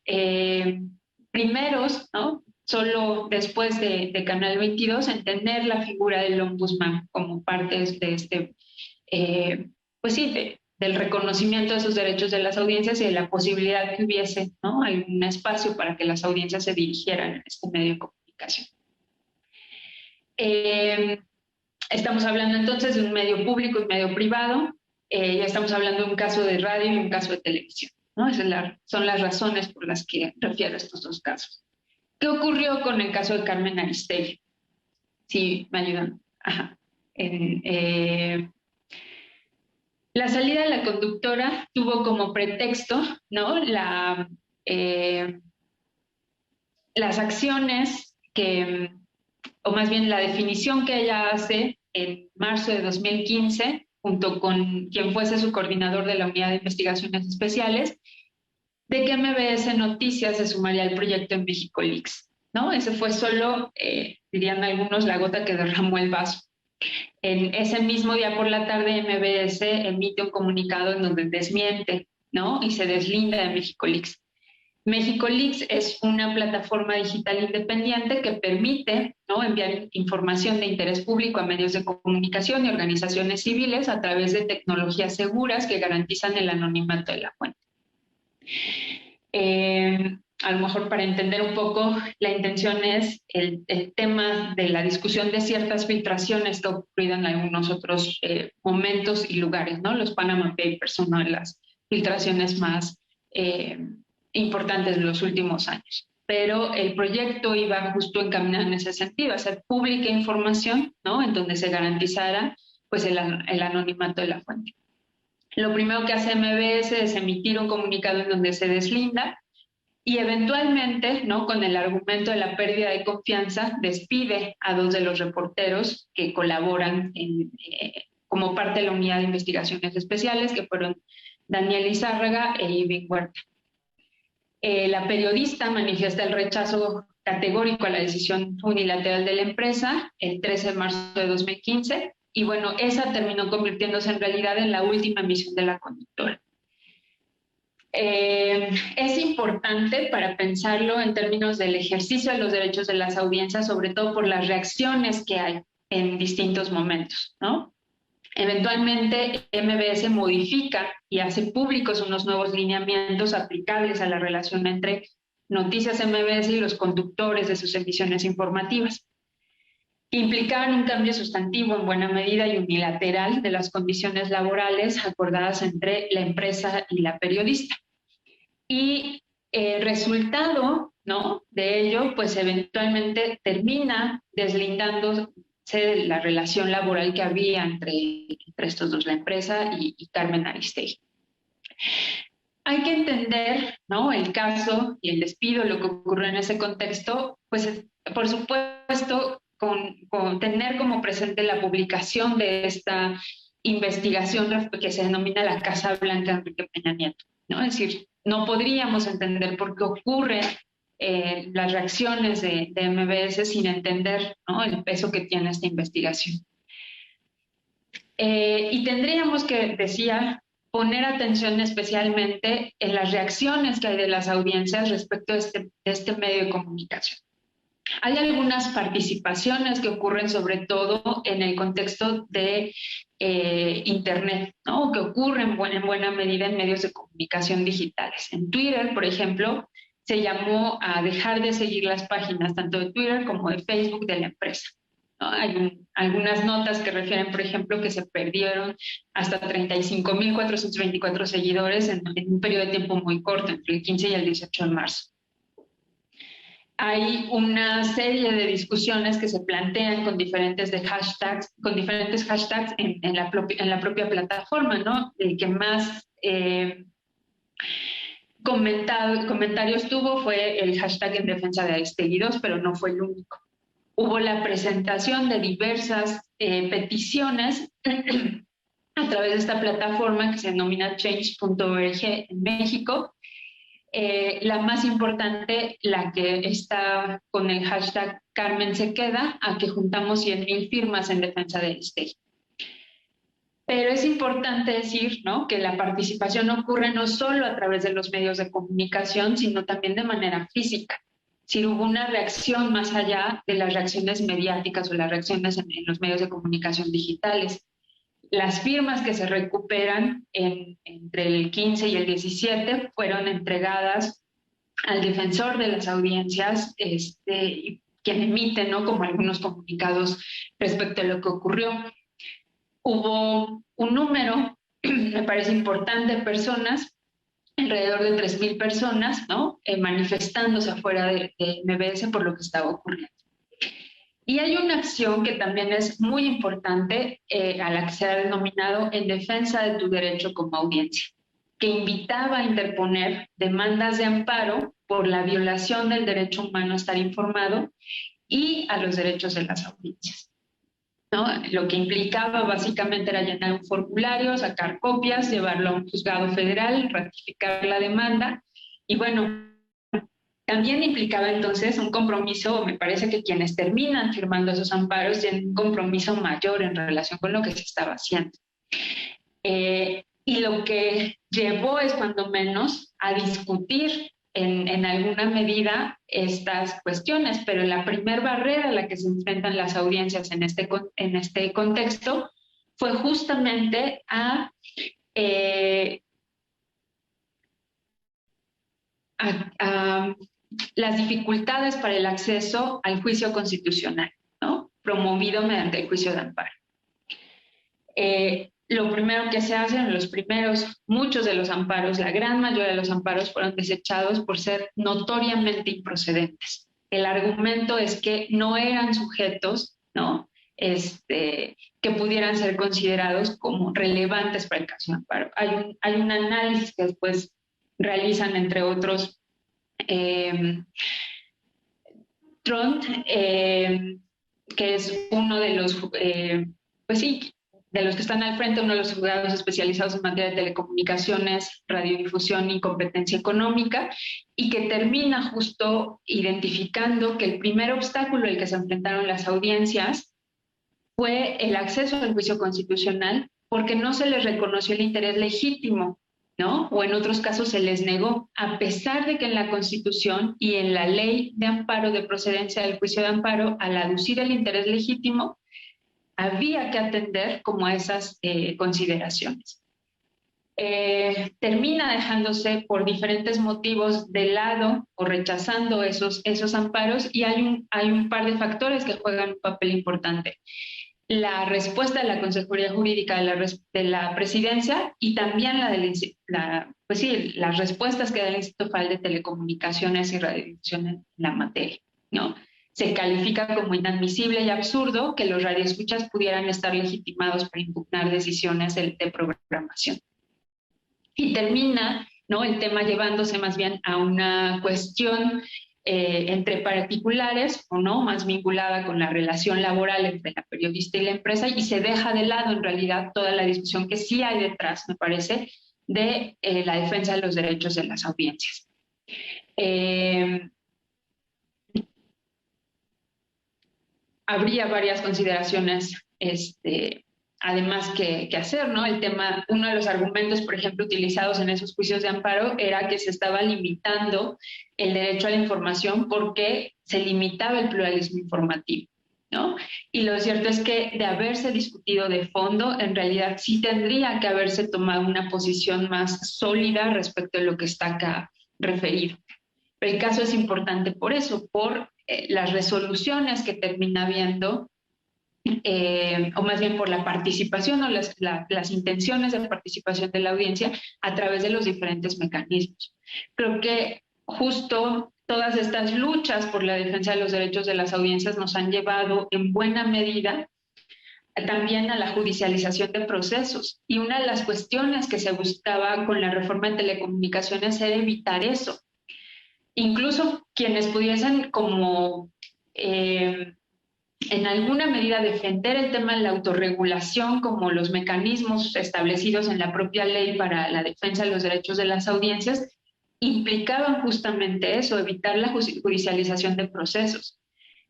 primeros, ¿no? Solo después de Canal 22, en tener la figura del ombudsman como parte de este, pues sí, del reconocimiento de sus derechos de las audiencias y de la posibilidad que hubiese, ¿no? Algún espacio para que las audiencias se dirigieran a este medio de comunicación. Estamos hablando entonces de un medio público y un medio privado, ya estamos hablando de un caso de radio y un caso de televisión, ¿no? Esas son las razones por las que refiero a estos dos casos. ¿Qué ocurrió con el caso de Carmen Aristegui? Sí, me ayudan. Ajá. La salida de la conductora tuvo como pretexto, ¿no? Las acciones o más bien la definición que ella hace en marzo de 2015, junto con quien fuese su coordinador de la Unidad de Investigaciones Especiales, de que MBS Noticias se sumaría al proyecto en México Leaks, ¿no? Ese fue solo, dirían algunos, la gota que derramó el vaso. En ese mismo día por la tarde, MBS emite un comunicado en donde desmiente, ¿no? Y se deslinda de México Leaks. México Leaks es una plataforma digital independiente que permite, ¿no?, enviar información de interés público a medios de comunicación y organizaciones civiles a través de tecnologías seguras que garantizan el anonimato de la fuente. A lo mejor para entender un poco, la intención es el tema de la discusión de ciertas filtraciones que ocurrieron en algunos otros momentos y lugares, ¿no? Los Panama Papers son una de las filtraciones más importantes de los últimos años. Pero el proyecto iba justo encaminado en ese sentido, hacer pública información, ¿no?, en donde se garantizara pues el anonimato de la fuente. Lo primero que hace MBS es emitir un comunicado en donde se deslinda y eventualmente, ¿no?, con el argumento de la pérdida de confianza, despide a 2 de los reporteros que colaboran como parte de la Unidad de Investigaciones Especiales, que fueron Daniel Izárraga e Ivín Huerta. La periodista manifiesta el rechazo categórico a la decisión unilateral de la empresa el 13 de marzo de 2015 y bueno, esa terminó convirtiéndose en realidad en la última emisión de la conductora. Es importante para pensarlo en términos del ejercicio de los derechos de las audiencias, sobre todo por las reacciones que hay en distintos momentos, ¿no? Eventualmente, MBS modifica y hace públicos unos nuevos lineamientos aplicables a la relación entre Noticias MBS y los conductores de sus emisiones informativas. Implicaban un cambio sustantivo en buena medida y unilateral de las condiciones laborales acordadas entre la empresa y la periodista. Y el resultado, ¿no?, de ello, pues eventualmente termina deslindándose de la relación laboral que había entre estos dos, la empresa y Carmen Aristegui. Hay que entender, ¿no?, el caso y el despido, lo que ocurrió en ese contexto, pues por supuesto con tener como presente la publicación de esta investigación que se denomina la Casa Blanca de Enrique Peña Nieto, ¿no? Es decir, no podríamos entender por qué ocurren las reacciones de MBS sin entender, ¿no?, el peso que tiene esta investigación. Y tendríamos que, decía, poner atención especialmente en las reacciones que hay de las audiencias respecto de este medio de comunicación. Hay algunas participaciones que ocurren sobre todo en el contexto de Internet, ¿no?, que ocurren en buena medida en medios de comunicación digitales. En Twitter, por ejemplo, se llamó a dejar de seguir las páginas tanto de Twitter como de Facebook de la empresa, ¿no? Hay algunas notas que refieren, por ejemplo, que se perdieron hasta 35.424 seguidores en un periodo de tiempo muy corto, entre el 15 y el 18 de marzo. Hay una serie de discusiones que se plantean con diferentes hashtags en la propia plataforma, ¿no? El que más comentarios tuvo fue el hashtag en defensa de Aristegui 2, pero no fue el único. Hubo la presentación de diversas peticiones a través de esta plataforma que se denomina change.org en México. La más importante, la que está con el hashtag Carmen se queda, a que juntamos 100,000 firmas en defensa de Aristegui. Pero es importante decir, ¿no?, que la participación ocurre no solo a través de los medios de comunicación, sino también de manera física. Si hubo una reacción más allá de las reacciones mediáticas o las reacciones en los medios de comunicación digitales. Las firmas que se recuperan entre el 15 y el 17 fueron entregadas al defensor de las audiencias, quien emite, ¿no?, como algunos comunicados respecto a lo que ocurrió. Hubo un número, me parece importante, de personas, alrededor de 3,000 personas, ¿no?, manifestándose afuera de MBS por lo que estaba ocurriendo. Y hay una acción que también es muy importante, a la que se ha denominado en defensa de tu derecho como audiencia, que invitaba a interponer demandas de amparo por la violación del derecho humano a estar informado y a los derechos de las audiencias, ¿no? Lo que implicaba básicamente era llenar un formulario, sacar copias, llevarlo a un juzgado federal, ratificar la demanda y bueno, también implicaba entonces un compromiso, me parece que quienes terminan firmando esos amparos tienen un compromiso mayor en relación con lo que se estaba haciendo. Y lo que llevó es cuando menos a discutir en alguna medida estas cuestiones, pero la primer barrera a la que se enfrentan las audiencias en este contexto fue justamente a las dificultades para el acceso al juicio constitucional, ¿no?, promovido mediante el juicio de amparo. Lo primero que se hace en muchos de los amparos, la gran mayoría de los amparos fueron desechados por ser notoriamente improcedentes. El argumento es que no eran sujetos, ¿no?, que pudieran ser considerados como relevantes para el caso de amparo. Hay un análisis que después realizan, entre otros, Trond, que es uno de los, de los que están al frente, uno de los juzgados especializados en materia de telecomunicaciones, radiodifusión y competencia económica, y que termina justo identificando que el primer obstáculo al que se enfrentaron las audiencias fue el acceso al juicio constitucional, porque no se les reconoció el interés legítimo, ¿no?, o en otros casos se les negó, a pesar de que en la Constitución y en la Ley de Amparo de Procedencia del Juicio de Amparo, al aducir el interés legítimo, había que atender como esas consideraciones. Termina dejándose por diferentes motivos de lado o rechazando esos amparos, y hay un par de factores que juegan un papel importante. La respuesta de la Consejería Jurídica de la Presidencia y también las respuestas que da el Instituto Federal de Telecomunicaciones y Radiodifusión en la materia, ¿no? Se califica como inadmisible y absurdo que los radioescuchas pudieran estar legitimados para impugnar decisiones de programación. Y termina, ¿no?, el tema llevándose más bien a una cuestión entre particulares, o no, más vinculada con la relación laboral entre la periodista y la empresa, y se deja de lado en realidad toda la discusión que sí hay detrás, me parece, de la defensa de los derechos de las audiencias. Habría varias consideraciones además que hacer, ¿no? El tema, uno de los argumentos, por ejemplo, utilizados en esos juicios de amparo era que se estaba limitando el derecho a la información porque se limitaba el pluralismo informativo, ¿no? Y lo cierto es que de haberse discutido de fondo, en realidad sí tendría que haberse tomado una posición más sólida respecto a lo que está acá referido. El caso es importante por eso, por las resoluciones que termina habiendo, o más bien por la participación o las intenciones de participación de la audiencia a través de los diferentes mecanismos. Creo que justo todas estas luchas por la defensa de los derechos de las audiencias nos han llevado en buena medida también a la judicialización de procesos. Y una de las cuestiones que se buscaba con la reforma de telecomunicaciones era evitar eso. Incluso quienes pudiesen como en alguna medida defender el tema de la autorregulación como los mecanismos establecidos en la propia ley para la defensa de los derechos de las audiencias, implicaban justamente eso, evitar la judicialización de procesos.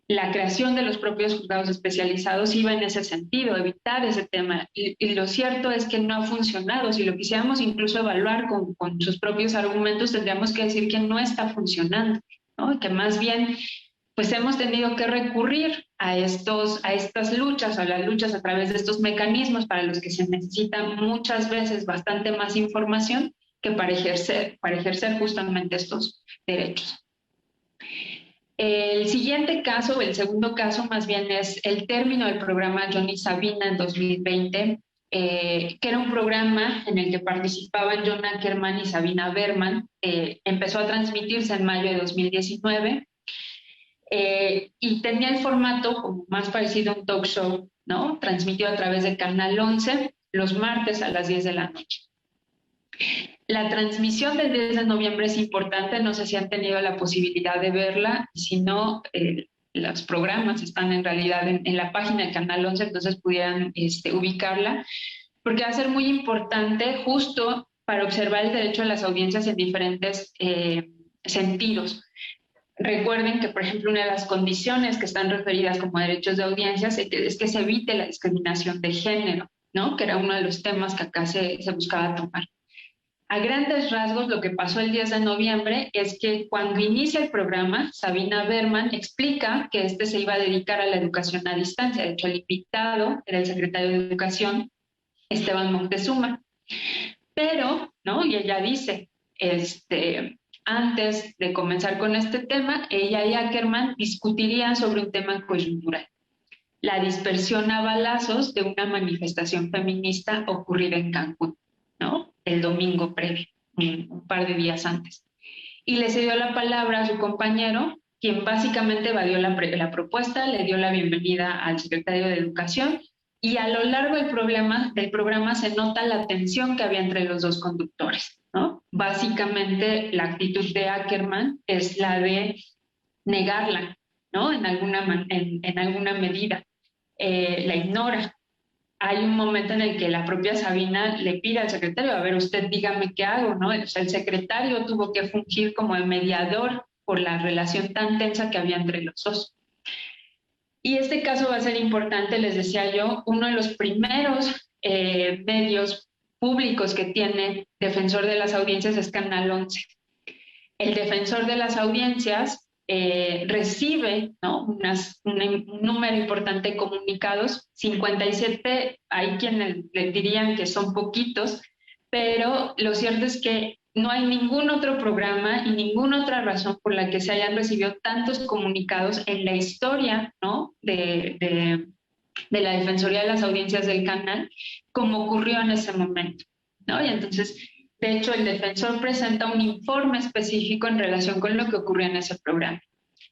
La creación de los propios juzgados especializados iba en ese sentido, evitar ese tema. Y lo cierto es que no ha funcionado. Si lo quisiéramos incluso evaluar con sus propios argumentos, tendríamos que decir que no está funcionando, ¿no? Y que más bien pues hemos tenido que recurrir a estas luchas, a las luchas a través de estos mecanismos para los que se necesita muchas veces bastante más información que para ejercer justamente estos derechos. El siguiente caso, el segundo caso más bien, es el término del programa John y Sabina en 2020, que era un programa en el que participaban John Ackerman y Sabina Berman. Empezó a transmitirse en mayo de 2019. Y tenía el formato como más parecido a un talk show, ¿no? Transmitido a través de Canal 11 los martes a las 10 de la noche. La transmisión del 10 de noviembre es importante, no sé si han tenido la posibilidad de verla, y si no, los programas están en realidad en la página de Canal 11, entonces pudieran ubicarla, porque va a ser muy importante justo para observar el derecho a las audiencias en diferentes sentidos. Recuerden que, por ejemplo, una de las condiciones que están referidas como derechos de audiencias es que se evite la discriminación de género, ¿no? Que era uno de los temas que acá se buscaba tomar. A grandes rasgos, lo que pasó el 10 de noviembre es que cuando inicia el programa, Sabina Berman explica que se iba a dedicar a la educación a distancia. De hecho, el invitado era el secretario de Educación, Esteban Moctezuma. Pero, ¿no? Y ella dice, antes de comenzar con este tema, ella y Ackerman discutirían sobre un tema coyuntural: la dispersión a balazos de una manifestación feminista ocurrida en Cancún, ¿no? El domingo previo, un par de días antes. Y le cedió la palabra a su compañero, quien básicamente evadió la propuesta, le dio la bienvenida al secretario de Educación, y a lo largo del programa se nota la tensión que había entre los dos conductores, ¿no? Básicamente la actitud de Ackerman es la de negarla, ¿no? En alguna medida. La ignora. Hay un momento en el que la propia Sabina le pide al secretario: a ver, usted dígame qué hago, ¿no? O sea, el secretario tuvo que fungir como el mediador por la relación tan tensa que había entre los dos. Y este caso va a ser importante, les decía yo, uno de los primeros medios públicos que tiene defensor de las audiencias es Canal 11. El defensor de las audiencias recibe, ¿no?, un número importante de comunicados, 57, hay quienes le dirían que son poquitos, pero lo cierto es que no hay ningún otro programa y ninguna otra razón por la que se hayan recibido tantos comunicados en la historia, ¿no?, de la Defensoría de las Audiencias del Canal, como ocurrió en ese momento, ¿no? Y entonces, de hecho, el defensor presenta un informe específico en relación con lo que ocurrió en ese programa.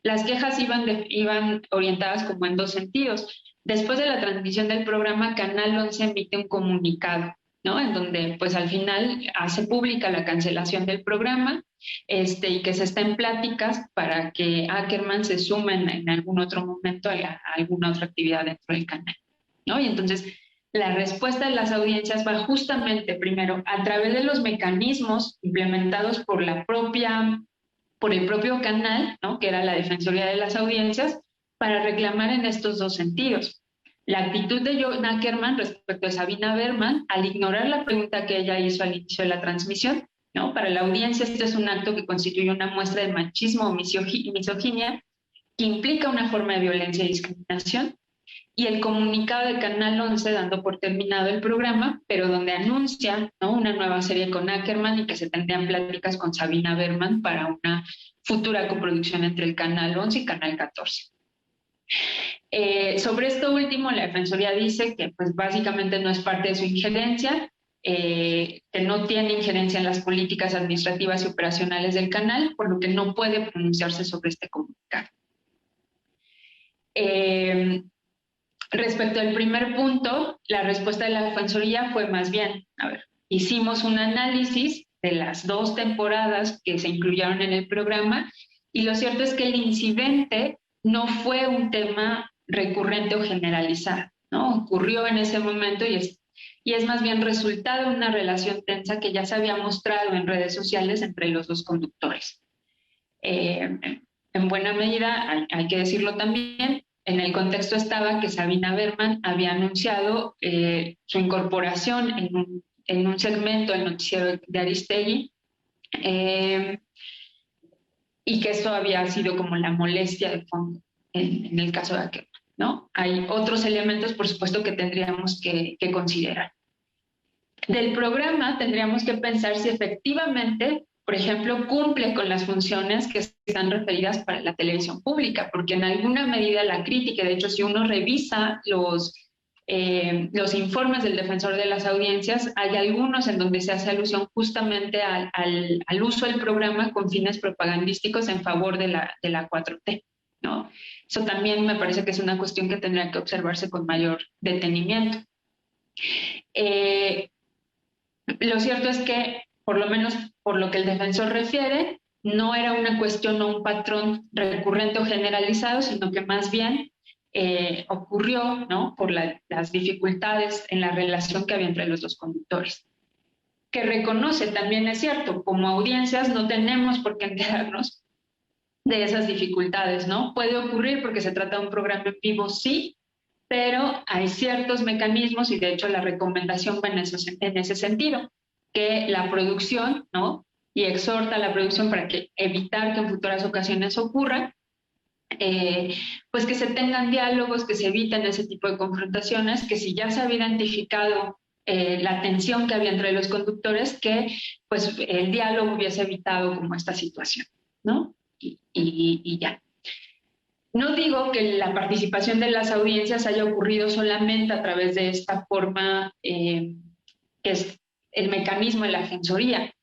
Las quejas iban orientadas como en dos sentidos. Después de la transmisión del programa, Canal 11 emite un comunicado, ¿no?, en donde pues al final hace pública la cancelación del programa, y que se está en pláticas para que Ackerman se sume en algún otro momento a alguna otra actividad dentro del canal, ¿no? Y entonces la respuesta de las audiencias va justamente primero a través de los mecanismos implementados por el propio canal, ¿no?, que era la Defensoría de las Audiencias, para reclamar en estos dos sentidos. La actitud de John Ackerman respecto a Sabina Berman, al ignorar la pregunta que ella hizo al inicio de la transmisión, ¿no? Para la audiencia, este es un acto que constituye una muestra de machismo o misoginia, que implica una forma de violencia y discriminación, y el comunicado de Canal 11 dando por terminado el programa, pero donde anuncia, ¿no?, una nueva serie con Ackerman y que se tendrían pláticas con Sabina Berman para una futura coproducción entre el Canal 11 y Canal 14. Sobre esto último, la Defensoría dice que pues básicamente no es parte de su injerencia, que no tiene injerencia en las políticas administrativas y operacionales del canal, por lo que no puede pronunciarse sobre este comunicado. Respecto al primer punto, la respuesta de la Defensoría fue más bien, hicimos un análisis de las 2 temporadas que se incluyeron en el programa, y lo cierto es que el incidente no fue un tema recurrente o generalizado, ¿no? Ocurrió en ese momento y es más bien resultado de una relación tensa que ya se había mostrado en redes sociales entre los dos conductores. En buena medida, hay que decirlo también, en el contexto estaba que Sabina Berman había anunciado su incorporación en un segmento del noticiero de Aristegui, y que eso había sido como la molestia de fondo en el caso de Ackerman, ¿no? Hay otros elementos, por supuesto, que tendríamos que considerar. Del programa tendríamos que pensar si efectivamente, por ejemplo, cumple con las funciones que están referidas para la televisión pública, porque en alguna medida la crítica, de hecho, si uno revisa los informes del defensor de las audiencias, hay algunos en donde se hace alusión justamente al uso del programa con fines propagandísticos en favor de la 4T, ¿no? Eso también me parece que es una cuestión que tendría que observarse con mayor detenimiento. Lo cierto es que, por lo menos por lo que el defensor refiere, no era una cuestión o un patrón recurrente o generalizado, sino que más bien ocurrió, ¿no?, por las dificultades en la relación que había entre los dos conductores. Que reconoce, también es cierto, como audiencias no tenemos por qué enterarnos de esas dificultades, ¿no? Puede ocurrir porque se trata de un programa en vivo, sí, pero hay ciertos mecanismos, y de hecho la recomendación va en ese sentido, que la producción, ¿no?, y exhorta a la producción para evitar que en futuras ocasiones ocurra, pues que se tengan diálogos, que se eviten ese tipo de confrontaciones, que si ya se había identificado la tensión que había entre los conductores, que pues el diálogo hubiese evitado como esta situación, ¿no? Y ya. No digo que la participación de las audiencias haya ocurrido solamente a través de esta forma, que es el mecanismo de la Defensoría.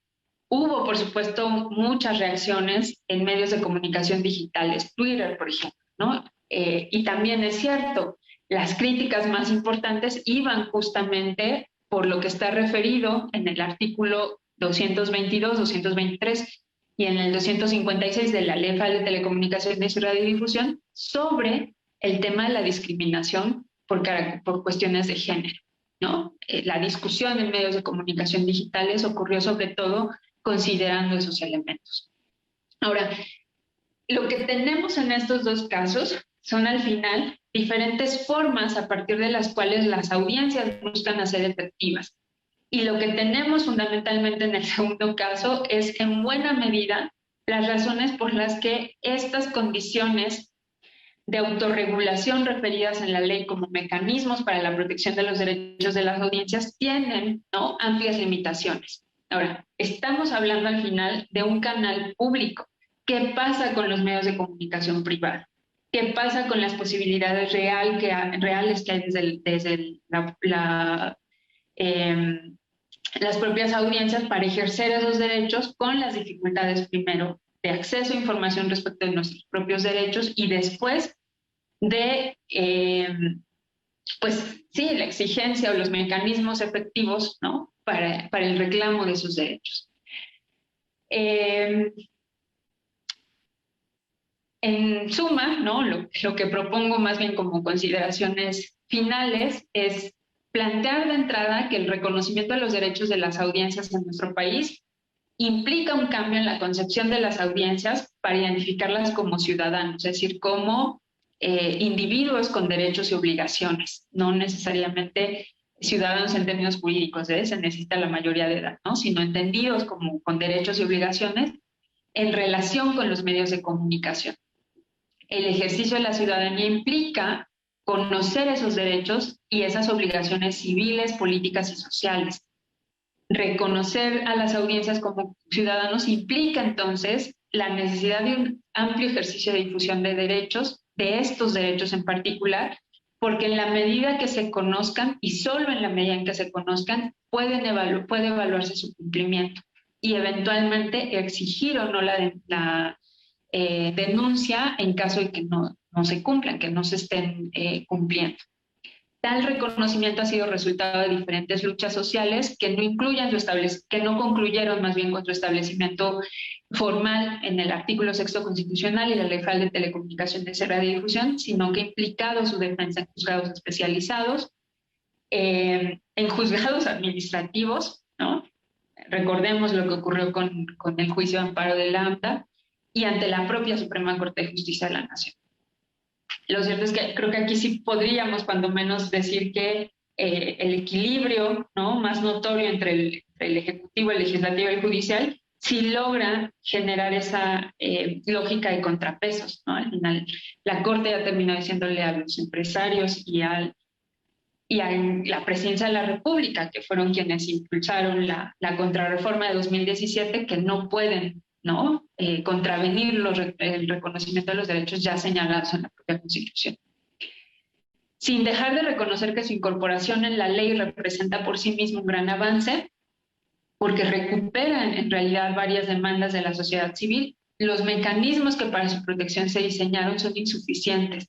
Hubo, por supuesto, muchas reacciones en medios de comunicación digitales, Twitter, por ejemplo, ¿no? Y también es cierto, las críticas más importantes iban justamente por lo que está referido en el artículo 222, 223 y en el 256 de la Ley Federal de Telecomunicaciones y Radiodifusión sobre el tema de la discriminación por cuestiones de género, ¿no? La discusión en medios de comunicación digitales ocurrió sobre todo considerando esos elementos. Ahora, lo que tenemos en estos dos casos son al final diferentes formas a partir de las cuales las audiencias buscan ser efectivas. Y lo que tenemos fundamentalmente en el segundo caso es en buena medida las razones por las que estas condiciones de autorregulación referidas en la ley como mecanismos para la protección de los derechos de las audiencias tienen, ¿no?, amplias limitaciones. Ahora, estamos hablando al final de un canal público. ¿Qué pasa con los medios de comunicación privada? ¿Qué pasa con las posibilidades reales que hay desde las propias audiencias para ejercer esos derechos, con las dificultades primero de acceso a información respecto de nuestros propios derechos y después de, pues sí, la exigencia o los mecanismos efectivos, ¿no?, para el reclamo de esos derechos? En suma, ¿no?, lo que propongo más bien como consideraciones finales es plantear de entrada que el reconocimiento de los derechos de las audiencias en nuestro país implica un cambio en la concepción de las audiencias para identificarlas como ciudadanos, es decir, como individuos con derechos y obligaciones, no necesariamente ciudadanos en términos jurídicos, se necesita la mayoría de edad, ¿no?, sino entendidos como con derechos y obligaciones en relación con los medios de comunicación. El ejercicio de la ciudadanía implica conocer esos derechos y esas obligaciones civiles, políticas y sociales. Reconocer a las audiencias como ciudadanos implica entonces la necesidad de un amplio ejercicio de difusión de derechos, de estos derechos en particular, porque en la medida que se conozcan, y solo en la medida en que se conozcan, puede evaluarse su cumplimiento y eventualmente exigir o no la denuncia en caso de que no se cumplan, que no se estén cumpliendo. Tal reconocimiento ha sido resultado de diferentes luchas sociales que no concluyeron más bien con su establecimiento formal en el artículo 6 constitucional y la Ley Federal de Telecomunicaciones y Radiodifusión, sino que ha implicado su defensa en juzgados especializados, en juzgados administrativos, ¿no? Recordemos lo que ocurrió con el juicio de amparo de la AMDA y ante la propia Suprema Corte de Justicia de la Nación. Lo cierto es que creo que aquí sí podríamos, cuando menos, decir que el equilibrio, ¿no?, más notorio entre el Ejecutivo, el Legislativo y el Judicial sí logra generar esa lógica de contrapesos, ¿no? Al final, la Corte ya terminó diciéndole a los empresarios y a la Presidencia de la República, que fueron quienes impulsaron la contrarreforma de 2017, que no pueden, ¿no?, contravenir el reconocimiento de los derechos ya señalados en la propia Constitución. Sin dejar de reconocer que su incorporación en la ley representa por sí mismo un gran avance, porque recupera en realidad varias demandas de la sociedad civil, los mecanismos que para su protección se diseñaron son insuficientes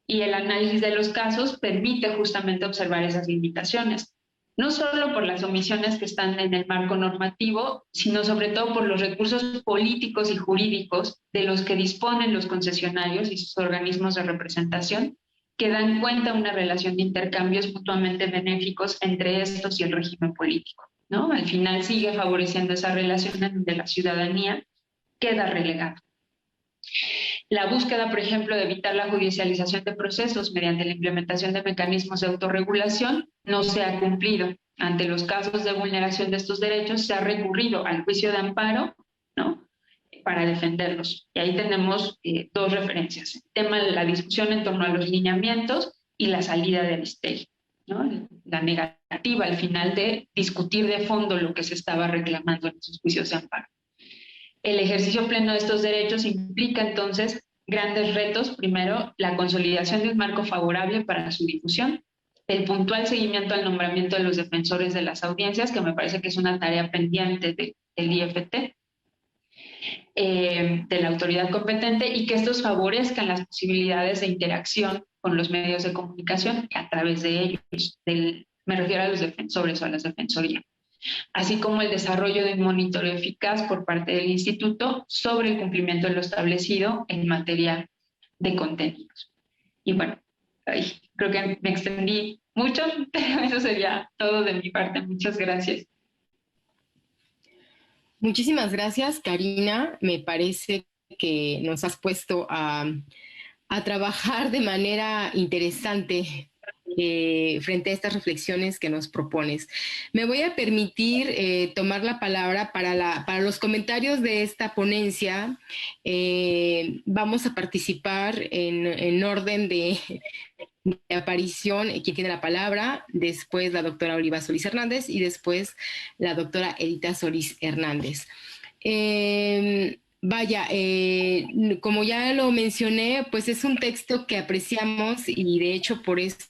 y el análisis de los casos permite justamente observar esas limitaciones, no solo por las omisiones que están en el marco normativo, sino sobre todo por los recursos políticos y jurídicos de los que disponen los concesionarios y sus organismos de representación, que dan cuenta de una relación de intercambios mutuamente benéficos entre estos y el régimen político, ¿no? Al final sigue favoreciendo esa relación en donde la ciudadanía queda relegada. La búsqueda, por ejemplo, de evitar la judicialización de procesos mediante la implementación de mecanismos de autorregulación no se ha cumplido. Ante los casos de vulneración de estos derechos se ha recurrido al juicio de amparo, ¿no?, para defenderlos. Y ahí tenemos dos referencias. El tema de la discusión en torno a los lineamientos y la salida del Aristegui, ¿no?, la negativa al final de discutir de fondo lo que se estaba reclamando en esos juicios de amparo. El ejercicio pleno de estos derechos implica entonces grandes retos. Primero, la consolidación de un marco favorable para su difusión, el puntual seguimiento al nombramiento de los defensores de las audiencias, que me parece que es una tarea pendiente del IFT, de la autoridad competente, y que estos favorezcan las posibilidades de interacción con los medios de comunicación a través de ellos. Me refiero a los defensores o a las defensorías, así como el desarrollo de un monitoreo eficaz por parte del Instituto sobre el cumplimiento de lo establecido en materia de contenidos. Y bueno, creo que me extendí mucho, pero eso sería todo de mi parte. Muchas gracias. Muchísimas gracias, Karina. Me parece que nos has puesto a trabajar de manera interesante frente a estas reflexiones que nos propones. Me voy a permitir tomar la palabra para los comentarios de esta ponencia. Vamos a participar en orden de aparición, quien tiene la palabra, después la doctora Oliva Solís Hernández y después la doctora Edita Solís Hernández. Como ya lo mencioné, pues es un texto que apreciamos y de hecho por eso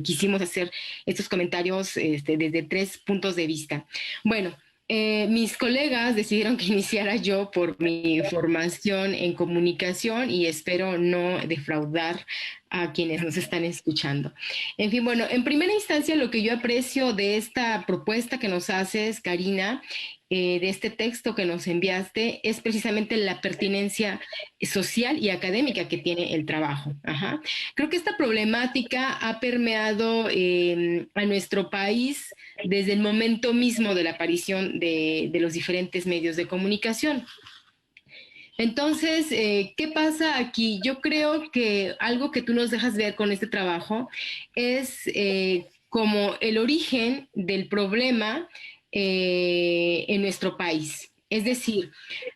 quisimos hacer estos comentarios desde 3 puntos de vista. Bueno, mis colegas decidieron que iniciara yo por mi formación en comunicación y espero no defraudar a quienes nos están escuchando. En fin, bueno, en primera instancia lo que yo aprecio de esta propuesta que nos haces, Karina, de este texto que nos enviaste, es precisamente la pertinencia social y académica que tiene el trabajo. Ajá. Creo que esta problemática ha permeado a nuestro país desde el momento mismo de la aparición de los diferentes medios de comunicación. Entonces, ¿qué pasa aquí? Yo creo que algo que tú nos dejas ver con este trabajo es como el origen del problema en nuestro país. Es decir,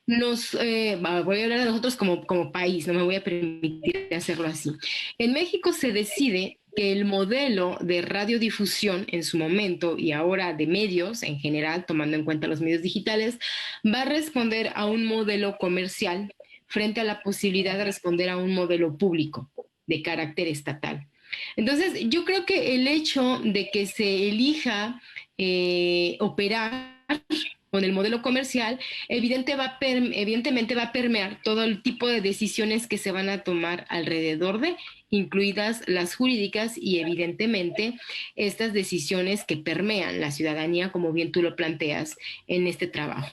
voy a hablar de nosotros como país, no me voy a permitir hacerlo así. En México se decide que el modelo de radiodifusión en su momento y ahora de medios en general, tomando en cuenta los medios digitales, va a responder a un modelo comercial frente a la posibilidad de responder a un modelo público de carácter estatal. Entonces, yo creo que el hecho de que se elija operar con el modelo comercial, evidentemente va a permear todo el tipo de decisiones que se van a tomar alrededor de, incluidas las jurídicas y evidentemente estas decisiones que permean la ciudadanía, como bien tú lo planteas en este trabajo.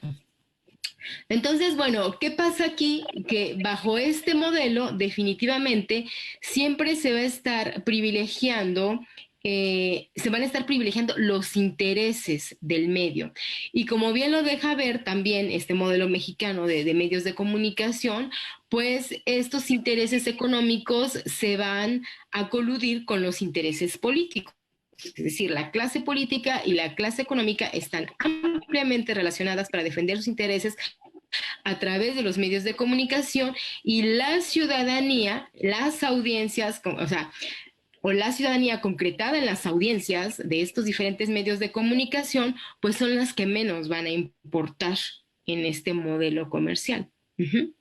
Entonces, bueno, ¿qué pasa aquí? Que bajo este modelo definitivamente siempre se va a estar privilegiando se van a estar privilegiando los intereses del medio. Y como bien lo deja ver también este modelo mexicano de medios de comunicación, pues estos intereses económicos se van a coludir con los intereses políticos. Es decir, la clase política y la clase económica están ampliamente relacionadas para defender sus intereses a través de los medios de comunicación y la ciudadanía, las audiencias, o la ciudadanía concretada en las audiencias de estos diferentes medios de comunicación, pues son las que menos van a importar en este modelo comercial. Uh-huh.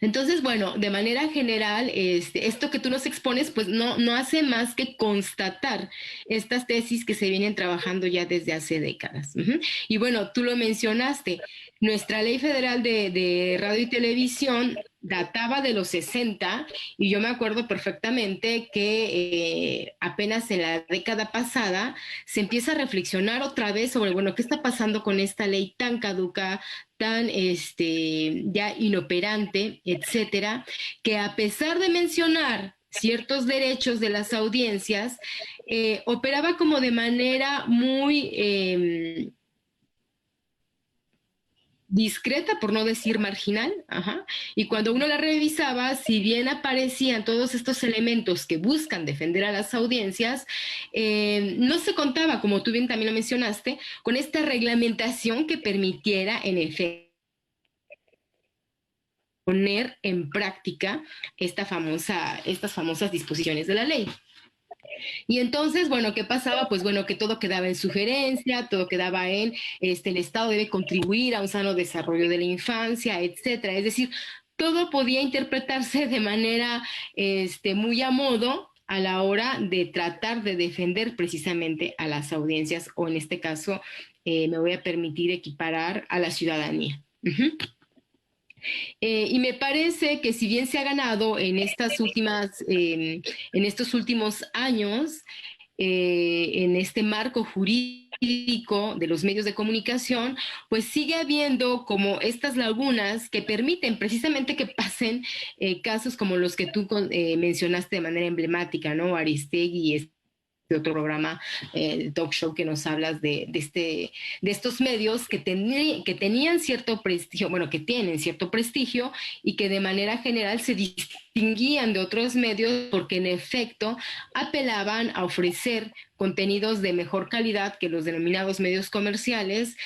Entonces, bueno, de manera general, esto que tú nos expones, pues no hace más que constatar estas tesis que se vienen trabajando ya desde hace décadas. Uh-huh. Y bueno, tú lo mencionaste, nuestra ley federal de radio y televisión databa de los 60 y yo me acuerdo perfectamente que apenas en la década pasada se empieza a reflexionar otra vez sobre, bueno, ¿qué está pasando con esta ley tan caduca, tan ya inoperante, etcétera, que a pesar de mencionar ciertos derechos de las audiencias, operaba como de manera muy discreta, por no decir marginal, ajá. Y cuando uno la revisaba, si bien aparecían todos estos elementos que buscan defender a las audiencias, no se contaba, como tú bien también lo mencionaste, con esta reglamentación que permitiera en efecto poner en práctica estas famosas disposiciones de la ley. Y entonces, bueno, ¿qué pasaba? Pues bueno, que todo quedaba en sugerencia, todo quedaba en el Estado debe contribuir a un sano desarrollo de la infancia, etcétera. Es decir, todo podía interpretarse de manera muy a modo a la hora de tratar de defender precisamente a las audiencias, o en este caso me voy a permitir equiparar a la ciudadanía. Uh-huh. Y me parece que si bien se ha ganado en estos últimos años, en este marco jurídico de los medios de comunicación, pues sigue habiendo como estas lagunas que permiten precisamente que pasen casos como los que tú mencionaste de manera emblemática, ¿no? Aristegui, otro programa de talk show que nos hablas de estos medios que tenían cierto prestigio, bueno, que tienen cierto prestigio y que de manera general se distinguían de otros medios porque en efecto apelaban a ofrecer contenidos de mejor calidad que los denominados medios comerciales,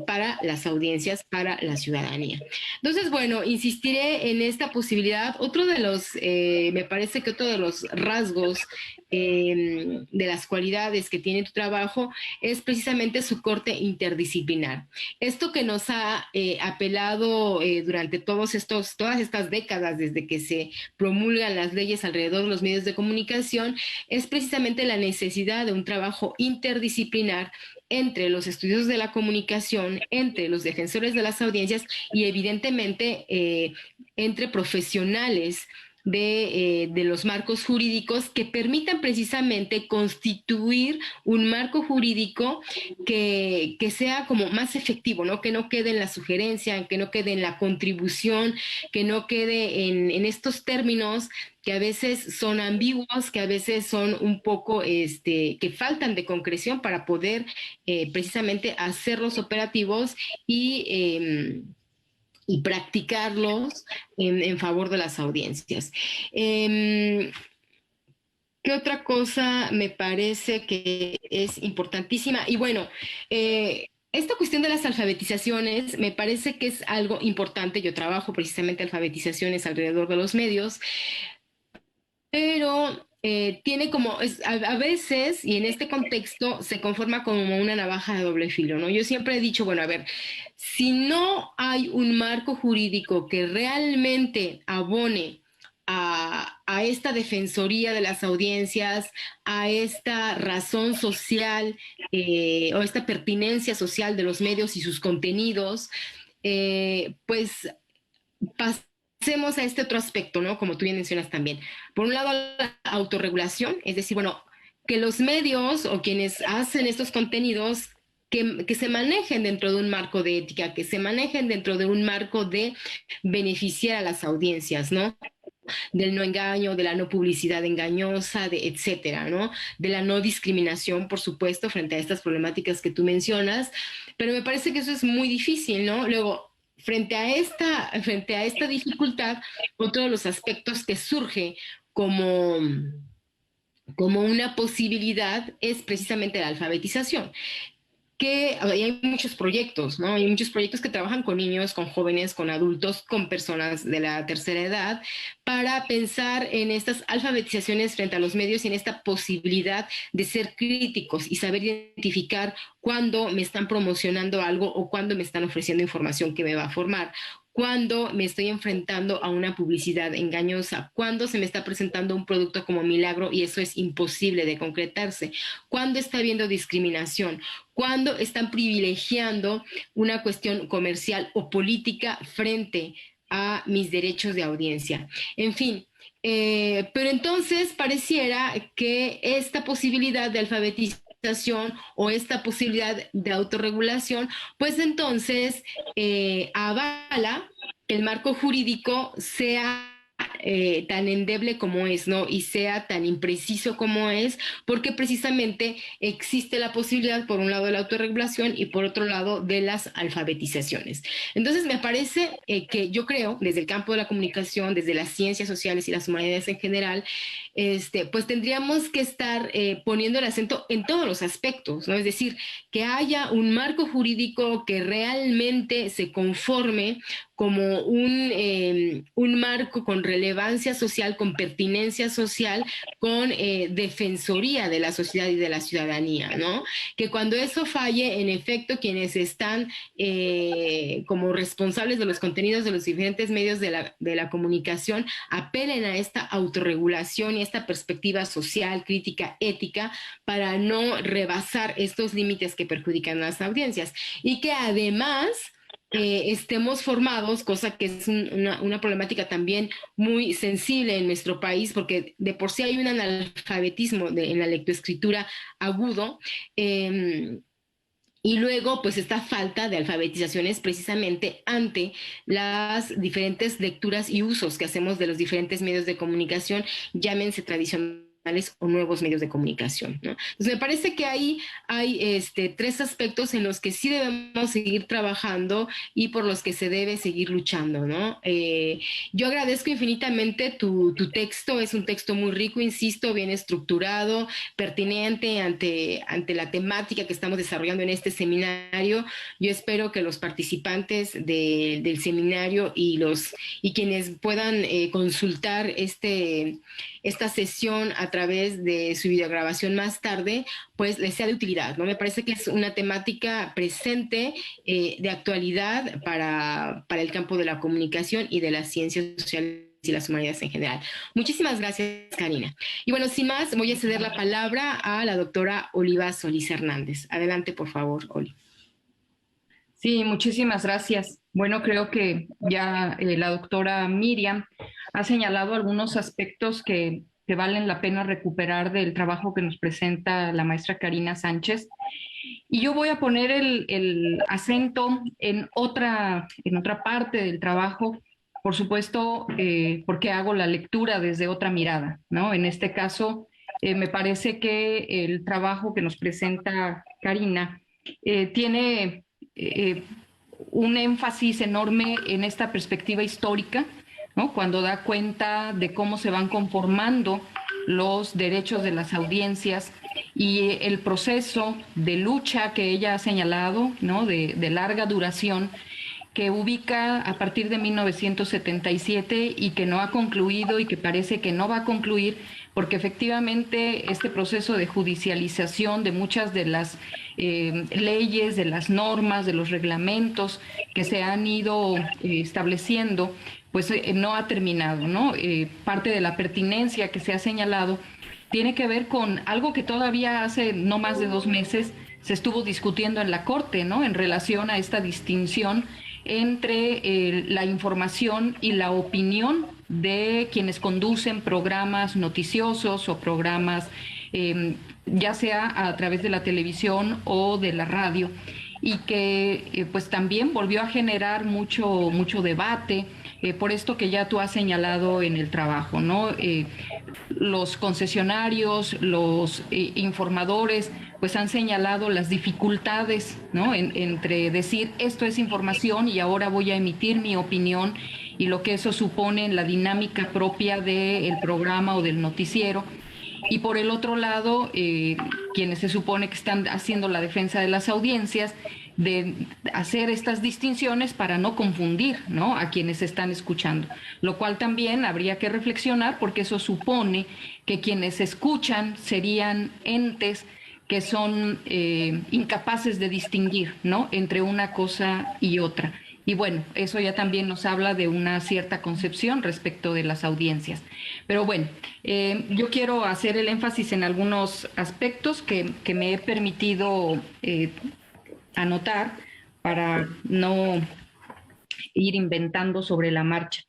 para las audiencias, para la ciudadanía. Entonces, bueno, insistiré en esta posibilidad. Me parece que otro de los rasgos de las cualidades que tiene tu trabajo es precisamente su corte interdisciplinar. Esto que nos ha apelado durante todas estas décadas, desde que se promulgan las leyes alrededor de los medios de comunicación, es precisamente la necesidad de un trabajo interdisciplinar entre los estudios de la comunicación, entre los defensores de las audiencias y evidentemente entre profesionales de los marcos jurídicos que permitan precisamente constituir un marco jurídico que sea como más efectivo, ¿no? Que no quede en la sugerencia, que no quede en la contribución, que no quede en estos términos que a veces son ambiguos, que a veces son un poco, que faltan de concreción para poder precisamente hacerlos operativos y practicarlos en favor de las audiencias. ¿Qué otra cosa me parece que es importantísima? Y bueno, esta cuestión de las alfabetizaciones me parece que es algo importante. Yo trabajo precisamente alfabetizaciones alrededor de los medios, pero tiene como, a veces, y en este contexto, se conforma como una navaja de doble filo, ¿no? Yo siempre he dicho, bueno, a ver, si no hay un marco jurídico que realmente abone a esta defensoría de las audiencias, a esta razón social o esta pertinencia social de los medios y sus contenidos, pues pasemos a este otro aspecto, ¿no? Como tú bien mencionas también. Por un lado, la autorregulación, es decir, bueno, que los medios o quienes hacen estos contenidos que se manejen dentro de un marco de ética, que se manejen dentro de un marco de beneficiar a las audiencias, ¿no? Del no engaño, de la no publicidad engañosa, etcétera, ¿no? De la no discriminación, por supuesto, frente a estas problemáticas que tú mencionas, pero me parece que eso es muy difícil, ¿no? Luego, frente a esta dificultad, otro de los aspectos que surge como una posibilidad es precisamente la alfabetización, que hay muchos proyectos, ¿no? Hay muchos proyectos que trabajan con niños, con jóvenes, con adultos, con personas de la tercera edad, para pensar en estas alfabetizaciones frente a los medios y en esta posibilidad de ser críticos y saber identificar cuándo me están promocionando algo o cuándo me están ofreciendo información que me va a formar, cuando me estoy enfrentando a una publicidad engañosa, cuando se me está presentando un producto como milagro y eso es imposible de concretarse, cuando está habiendo discriminación, cuando están privilegiando una cuestión comercial o política frente a mis derechos de audiencia. En fin, pero entonces pareciera que esta posibilidad de alfabetización o esta posibilidad de autorregulación, pues entonces avala que el marco jurídico sea tan endeble como es, ¿no? Y sea tan impreciso como es, porque precisamente existe la posibilidad, por un lado, de la autorregulación y por otro lado, de las alfabetizaciones. Entonces, me parece que yo creo, desde el campo de la comunicación, desde las ciencias sociales y las humanidades en general, pues tendríamos que estar poniendo el acento en todos los aspectos, ¿no? Es decir, que haya un marco jurídico que realmente se conforme como un marco con relevancia social, con pertinencia social, con defensoría de la sociedad y de la ciudadanía, ¿no? Que cuando eso falle, en efecto, quienes están como responsables de los contenidos de los diferentes medios de la comunicación apelen a esta autorregulación y esta perspectiva social, crítica, ética, para no rebasar estos límites que perjudican a las audiencias. Y que además estemos formados, cosa que es una problemática también muy sensible en nuestro país, porque de por sí hay un analfabetismo en la lectoescritura agudo, y luego, pues esta falta de alfabetización es precisamente ante las diferentes lecturas y usos que hacemos de los diferentes medios de comunicación, llámense tradicionales o nuevos medios de comunicación, ¿no? Entonces me parece que ahí hay tres aspectos en los que sí debemos seguir trabajando y por los que se debe seguir luchando, ¿no? Yo agradezco infinitamente tu texto, es un texto muy rico, insisto, bien estructurado, pertinente ante la temática que estamos desarrollando en este seminario. Yo espero que los participantes del seminario y quienes puedan consultar esta sesión a través de su videograbación más tarde, pues les sea de utilidad, ¿no? Me parece que es una temática presente, de actualidad para el campo de la comunicación y de las ciencias sociales y las humanidades en general. Muchísimas gracias, Karina. Y bueno, sin más, voy a ceder la palabra a la doctora Oliva Solís Hernández. Adelante, por favor, Oli. Sí, muchísimas gracias. Bueno, creo que ya la doctora Miriam ha señalado algunos aspectos que valen la pena recuperar del trabajo que nos presenta la maestra Karina Sánchez. Y yo voy a poner el acento en otra parte del trabajo, por supuesto, porque hago la lectura desde otra mirada, ¿no? En este caso, me parece que el trabajo que nos presenta Karina tiene un énfasis enorme en esta perspectiva histórica, ¿no? Cuando da cuenta de cómo se van conformando los derechos de las audiencias y el proceso de lucha que ella ha señalado, ¿no? de larga duración, que ubica a partir de 1977 y que no ha concluido y que parece que no va a concluir, porque efectivamente este proceso de judicialización de muchas de las leyes, de las normas, de los reglamentos que se han ido estableciendo, pues no ha terminado, ¿no? Parte de la pertinencia que se ha señalado tiene que ver con algo que todavía hace no más de 2 meses se estuvo discutiendo en la Corte, ¿no? En relación a esta distinción entre la información y la opinión de quienes conducen programas noticiosos o programas ya sea a través de la televisión o de la radio, y que pues también volvió a generar mucho debate por esto que ya tú has señalado en el trabajo, ¿no? Los concesionarios, los informadores, pues han señalado las dificultades, ¿no? Entre decir esto es información y ahora voy a emitir mi opinión, y lo que eso supone en la dinámica propia del programa o del noticiero. Y por el otro lado, quienes se supone que están haciendo la defensa de las audiencias, de hacer estas distinciones para no confundir, ¿no? A quienes están escuchando, lo cual también habría que reflexionar, porque eso supone que quienes escuchan serían entes que son incapaces de distinguir, ¿no? Entre una cosa y otra. Y bueno, eso ya también nos habla de una cierta concepción respecto de las audiencias. Pero bueno, yo quiero hacer el énfasis en algunos aspectos que me he permitido anotar para no ir inventando sobre la marcha.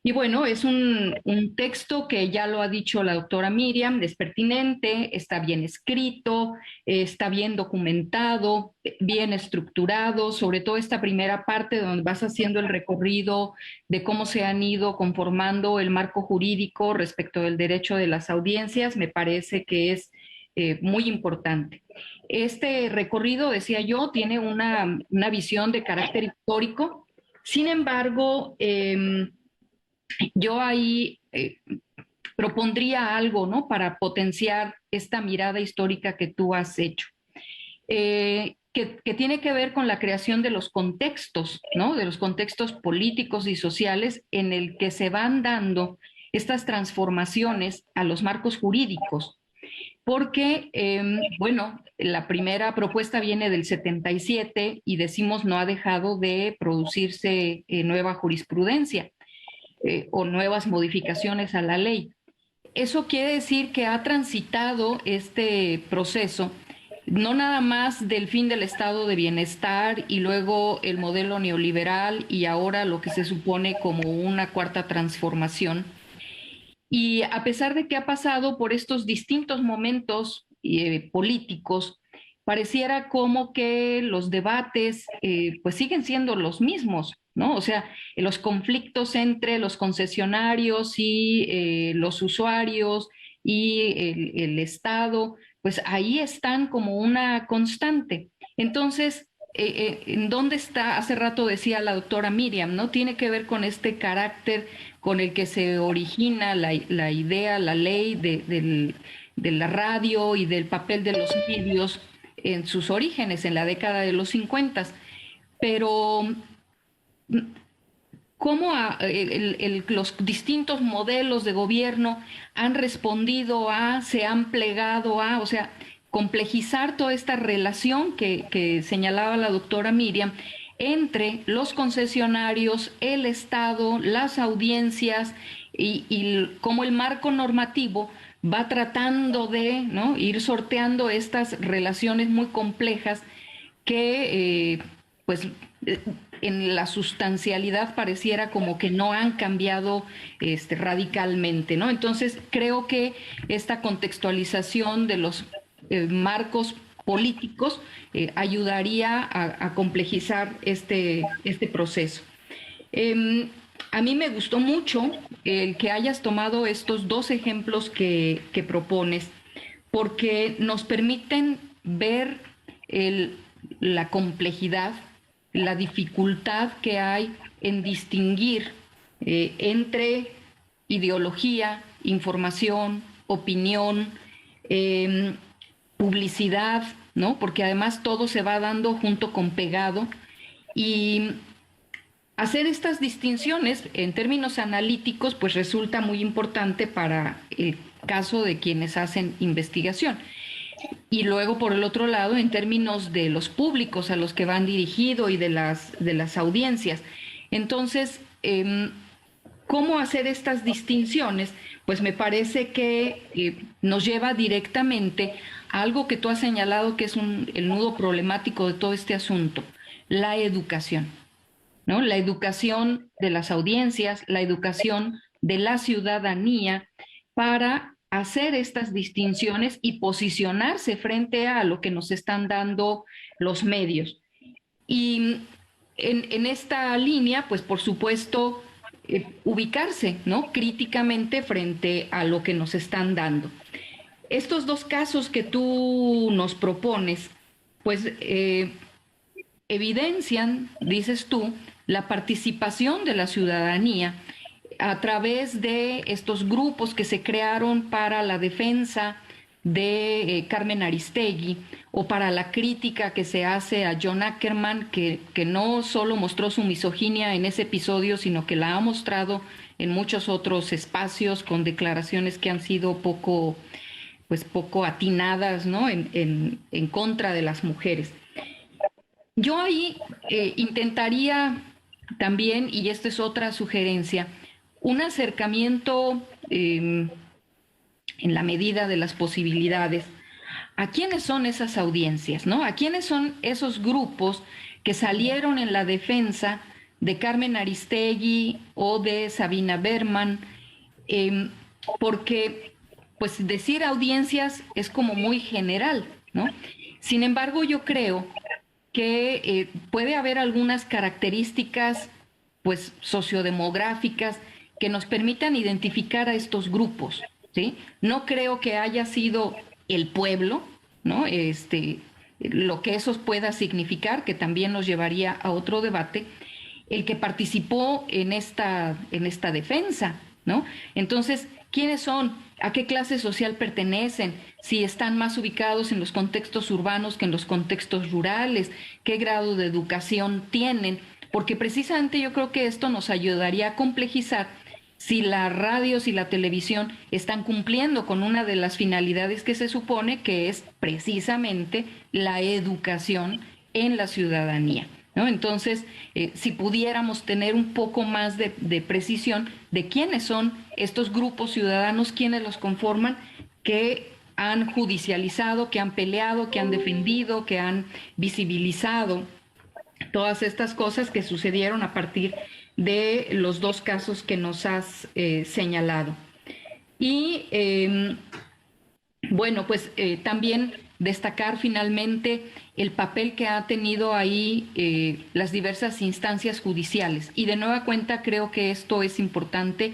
Y bueno, es un texto que ya lo ha dicho la doctora Miriam, es pertinente, está bien escrito, está bien documentado, bien estructurado, sobre todo esta primera parte donde vas haciendo el recorrido de cómo se han ido conformando el marco jurídico respecto del derecho de las audiencias, me parece que es muy importante. Este recorrido, decía yo, tiene una visión de carácter histórico. Sin embargo, yo ahí propondría algo, ¿no? Para potenciar esta mirada histórica que tú has hecho, que tiene que ver con la creación de los contextos, ¿no? De los contextos políticos y sociales en el que se van dando estas transformaciones a los marcos jurídicos. Porque, bueno, la primera propuesta viene del 77 y decimos no ha dejado de producirse nueva jurisprudencia o nuevas modificaciones a la ley. Eso quiere decir que ha transitado este proceso no nada más del fin del estado de bienestar y luego el modelo neoliberal y ahora lo que se supone como una cuarta transformación. Y a pesar de que ha pasado por estos distintos momentos políticos, pareciera como que los debates pues siguen siendo los mismos, ¿no? O sea, los conflictos entre los concesionarios y los usuarios y el Estado, pues ahí están como una constante. Entonces, ¿en dónde está? Hace rato decía la doctora Miriam, ¿no? Tiene que ver con este carácter con el que se origina la idea, la ley de la radio y del papel de los medios en sus orígenes, en la década de los 50. Pero cómo los distintos modelos de gobierno han respondido se han plegado o sea, complejizar toda esta relación que señalaba la doctora Miriam entre los concesionarios, el Estado, las audiencias y cómo el marco normativo va tratando de, ¿no?, ir sorteando estas relaciones muy complejas que pues en la sustancialidad pareciera como que no han cambiado radicalmente, ¿no? Entonces creo que esta contextualización de los marcos políticos ayudaría a complejizar este proceso. A mí me gustó mucho el que hayas tomado estos dos ejemplos que propones, porque nos permiten ver la complejidad, la dificultad que hay en distinguir entre ideología, información, opinión, publicidad, ¿no? Porque además todo se va dando junto con pegado, y hacer estas distinciones en términos analíticos pues resulta muy importante para el caso de quienes hacen investigación. Y luego, por el otro lado, en términos de los públicos a los que van dirigido y de las audiencias. Entonces, ¿cómo hacer estas distinciones? Pues me parece que nos lleva directamente a algo que tú has señalado que es el nudo problemático de todo este asunto, la educación, ¿no? La educación de las audiencias, la educación de la ciudadanía para hacer estas distinciones y posicionarse frente a lo que nos están dando los medios. Y en esta línea, pues por supuesto, ubicarse, ¿no?, críticamente frente a lo que nos están dando. Estos dos casos que tú nos propones, pues evidencian, dices tú, la participación de la ciudadanía a través de estos grupos que se crearon para la defensa de Carmen Aristegui o para la crítica que se hace a John Ackerman, que no solo mostró su misoginia en ese episodio, sino que la ha mostrado en muchos otros espacios con declaraciones que han sido poco atinadas, ¿no?, en contra de las mujeres. Yo ahí intentaría también, y esta es otra sugerencia, un acercamiento en la medida de las posibilidades a quiénes son esas audiencias, ¿no? A quiénes son esos grupos que salieron en la defensa de Carmen Aristegui o de Sabina Berman, porque pues decir audiencias es como muy general, ¿no? Sin embargo, yo creo que puede haber algunas características pues sociodemográficas que nos permitan identificar a estos grupos, ¿sí? No creo que haya sido el pueblo, ¿no?, lo que eso pueda significar, que también nos llevaría a otro debate, el que participó en esta defensa, ¿no? Entonces, ¿quiénes son? ¿A qué clase social pertenecen? Si están más ubicados en los contextos urbanos que en los contextos rurales, ¿qué grado de educación tienen? Porque precisamente yo creo que esto nos ayudaría a complejizar si las radios y la televisión están cumpliendo con una de las finalidades que se supone, que es precisamente la educación en la ciudadanía, ¿no? Entonces, si pudiéramos tener un poco más de precisión de quiénes son estos grupos ciudadanos, quiénes los conforman, que han judicializado, que han peleado, que han defendido, que han visibilizado todas estas cosas que sucedieron a partir de los dos casos que nos has señalado. Y bueno, pues también destacar finalmente el papel que ha tenido ahí las diversas instancias judiciales. Y de nueva cuenta creo que esto es importante.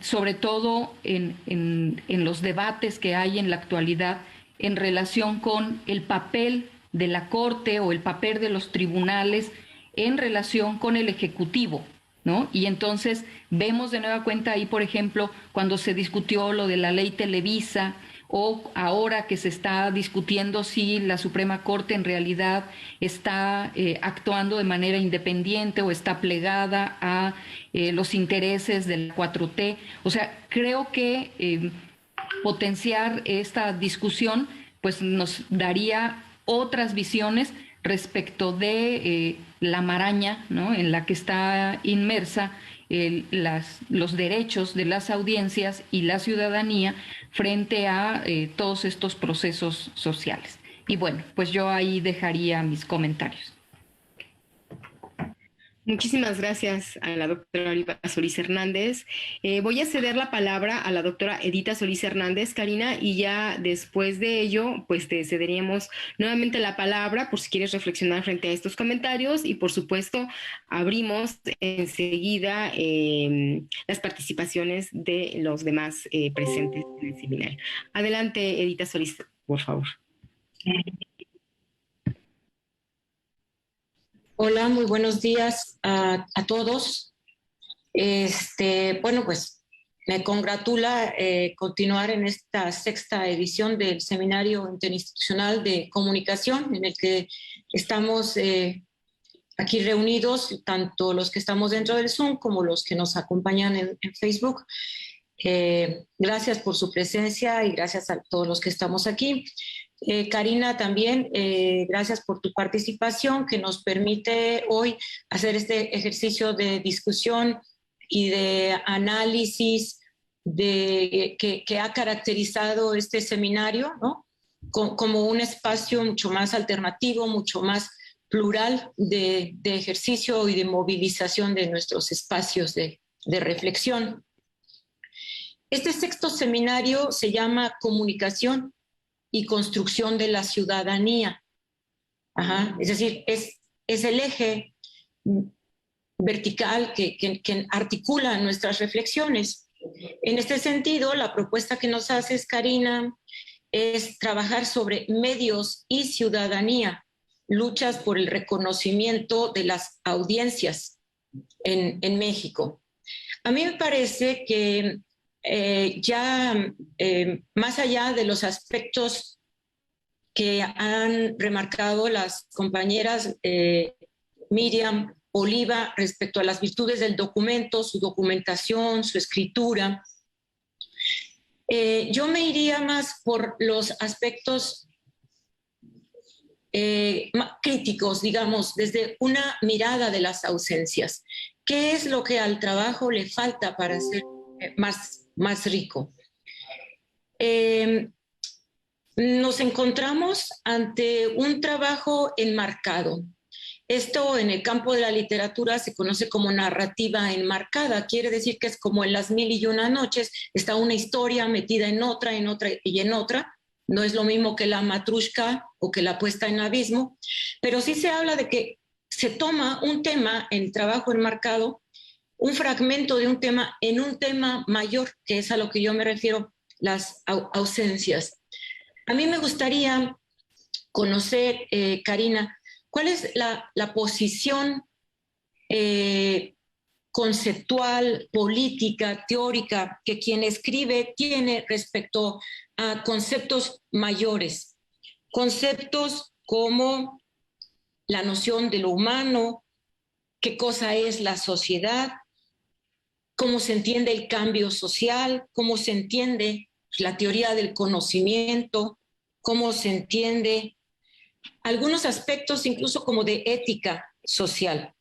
sobre todo en los debates que hay en la actualidad en relación con el papel de la Corte o el papel de los tribunales en relación con el Ejecutivo, ¿no? Y entonces vemos de nueva cuenta ahí, por ejemplo, cuando se discutió lo de la ley Televisa, o ahora que se está discutiendo si la Suprema Corte en realidad está actuando de manera independiente o está plegada a los intereses del 4T. O sea, creo que potenciar esta discusión pues nos daría otras visiones respecto de la maraña, ¿no?, en la que está inmersa los derechos de las audiencias y la ciudadanía frente a todos estos procesos sociales. Y bueno, pues yo ahí dejaría mis comentarios. Muchísimas gracias a la doctora Oliva Solís Hernández. Voy a ceder la palabra a la doctora Edita Solís Hernández, Karina, y ya después de ello, pues te cederíamos nuevamente la palabra por si quieres reflexionar frente a estos comentarios y, por supuesto, abrimos enseguida las participaciones de los demás presentes en el seminario. Adelante, Edita Solís, por favor. Hola, muy buenos días a todos. Bueno, pues me congratula continuar en esta 6ª edición del Seminario Interinstitucional de Comunicación, en el que estamos aquí reunidos, tanto los que estamos dentro del Zoom como los que nos acompañan en Facebook. Gracias por su presencia y gracias a todos los que estamos aquí. Karina, también gracias por tu participación que nos permite hoy hacer este ejercicio de discusión y de análisis que ha caracterizado este seminario, ¿no?, como un espacio mucho más alternativo, mucho más plural de ejercicio y de movilización de nuestros espacios de reflexión. Este 6º seminario se llama Comunicación y Construcción de la Ciudadanía. Es decir, es el eje vertical que articula nuestras reflexiones. En este sentido, la propuesta que nos haces, Karina, es trabajar sobre medios y ciudadanía, luchas por el reconocimiento de las audiencias en México. A mí me parece que más allá de los aspectos que han remarcado las compañeras Miriam, Oliva, respecto a las virtudes del documento, su documentación, su escritura, yo me iría más por los aspectos críticos, digamos, desde una mirada de las ausencias. ¿Qué es lo que al trabajo le falta para ser más rico? Nos encontramos ante un trabajo enmarcado. Esto en el campo de la literatura se conoce como narrativa enmarcada. Quiere decir que es como en Las mil y una noches, está una historia metida en otra y en otra. No es lo mismo que la matrushka o que la puesta en abismo, pero sí se habla de que se toma un tema en el trabajo enmarcado, un fragmento de un tema en un tema mayor, que es a lo que yo me refiero, las ausencias. A mí me gustaría conocer, Karina, ¿cuál es la posición conceptual, política, teórica que quien escribe tiene respecto a conceptos mayores? Conceptos como la noción de lo humano, qué cosa es la sociedad, cómo se entiende el cambio social, cómo se entiende la teoría del conocimiento, cómo se entiende algunos aspectos incluso como de ética social.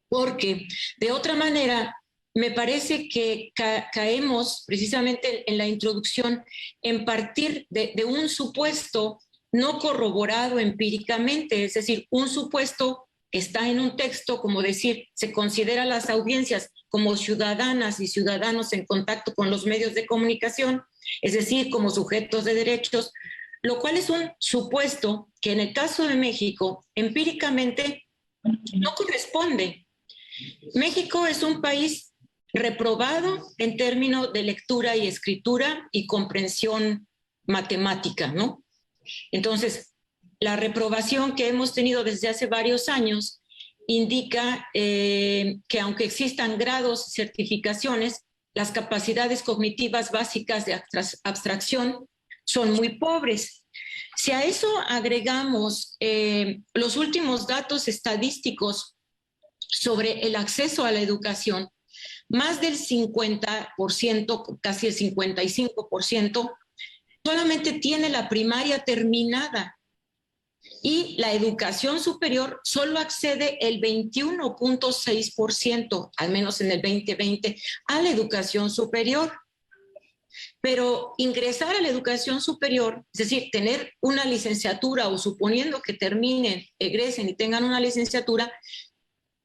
Porque de otra manera me parece que caemos precisamente en la introducción en partir de un supuesto no corroborado empíricamente, es decir, un supuesto que está en un texto, como decir, se considera a las audiencias como ciudadanas y ciudadanos en contacto con los medios de comunicación, es decir, como sujetos de derechos, lo cual es un supuesto que en el caso de México empíricamente no corresponde. México es un país reprobado en términos de lectura y escritura y comprensión matemática, ¿no? Entonces, la reprobación que hemos tenido desde hace varios años indica que aunque existan grados y certificaciones, las capacidades cognitivas básicas de abstracción son muy pobres. Si a eso agregamos los últimos datos estadísticos sobre el acceso a la educación, más del 50%, casi el 55%, solamente tiene la primaria terminada y la educación superior solo accede el 21.6%, al menos en el 2020, a la educación superior. Pero ingresar a la educación superior, es decir, tener una licenciatura o suponiendo que terminen, egresen y tengan una licenciatura,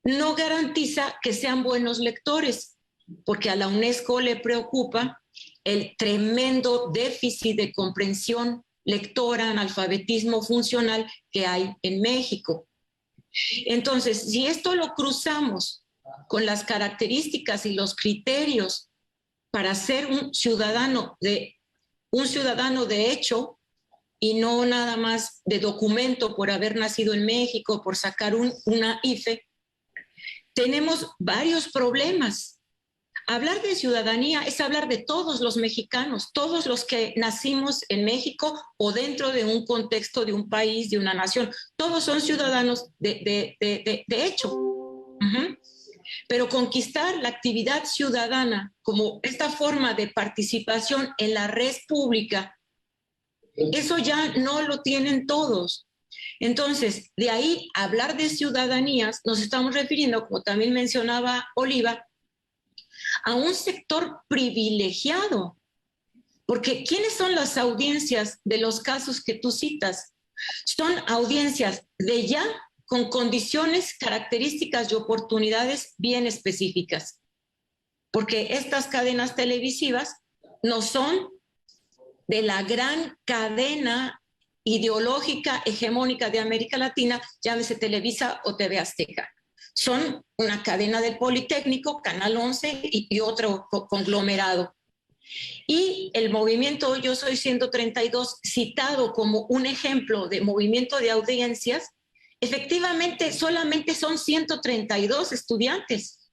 no garantiza que sean buenos lectores, porque a la UNESCO le preocupa el tremendo déficit de comprensión lectora, analfabetismo funcional que hay en México. Entonces, si esto lo cruzamos con las características y los criterios para ser un ciudadano de hecho y no nada más de documento por haber nacido en México, por sacar una IFE, tenemos varios problemas. Hablar de ciudadanía es hablar de todos los mexicanos, todos los que nacimos en México o dentro de un contexto de un país, de una nación. Todos son ciudadanos de hecho. Uh-huh. Pero conquistar la actividad ciudadana como esta forma de participación en la red pública, eso ya no lo tienen todos. Entonces, de ahí hablar de ciudadanías, nos estamos refiriendo, como también mencionaba Oliva, a un sector privilegiado. Porque ¿quiénes son las audiencias de los casos que tú citas? Son audiencias de ya con condiciones, características y oportunidades bien específicas. Porque estas cadenas televisivas no son de la gran cadena ideológica hegemónica de América Latina, llámese Televisa o TV Azteca. Son una cadena del Politécnico, Canal 11 y otro conglomerado. Y el movimiento Yo Soy 132, citado como un ejemplo de movimiento de audiencias, efectivamente solamente son 132 estudiantes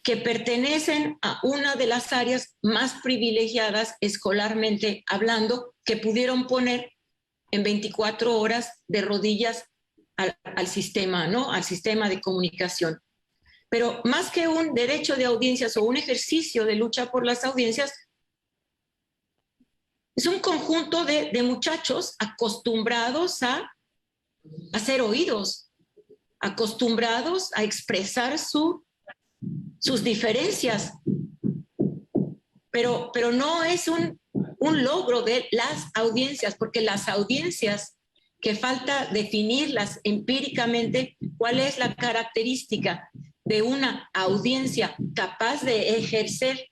que pertenecen a una de las áreas más privilegiadas escolarmente hablando, que pudieron poner en 24 horas de rodillas al sistema, ¿no? Al sistema de comunicación. Pero más que un derecho de audiencias o un ejercicio de lucha por las audiencias, es un conjunto de muchachos acostumbrados a ser oídos, acostumbrados a expresar sus diferencias. Pero no es un logro de las audiencias, porque las audiencias que falta definirlas empíricamente, cuál es la característica de una audiencia capaz de ejercer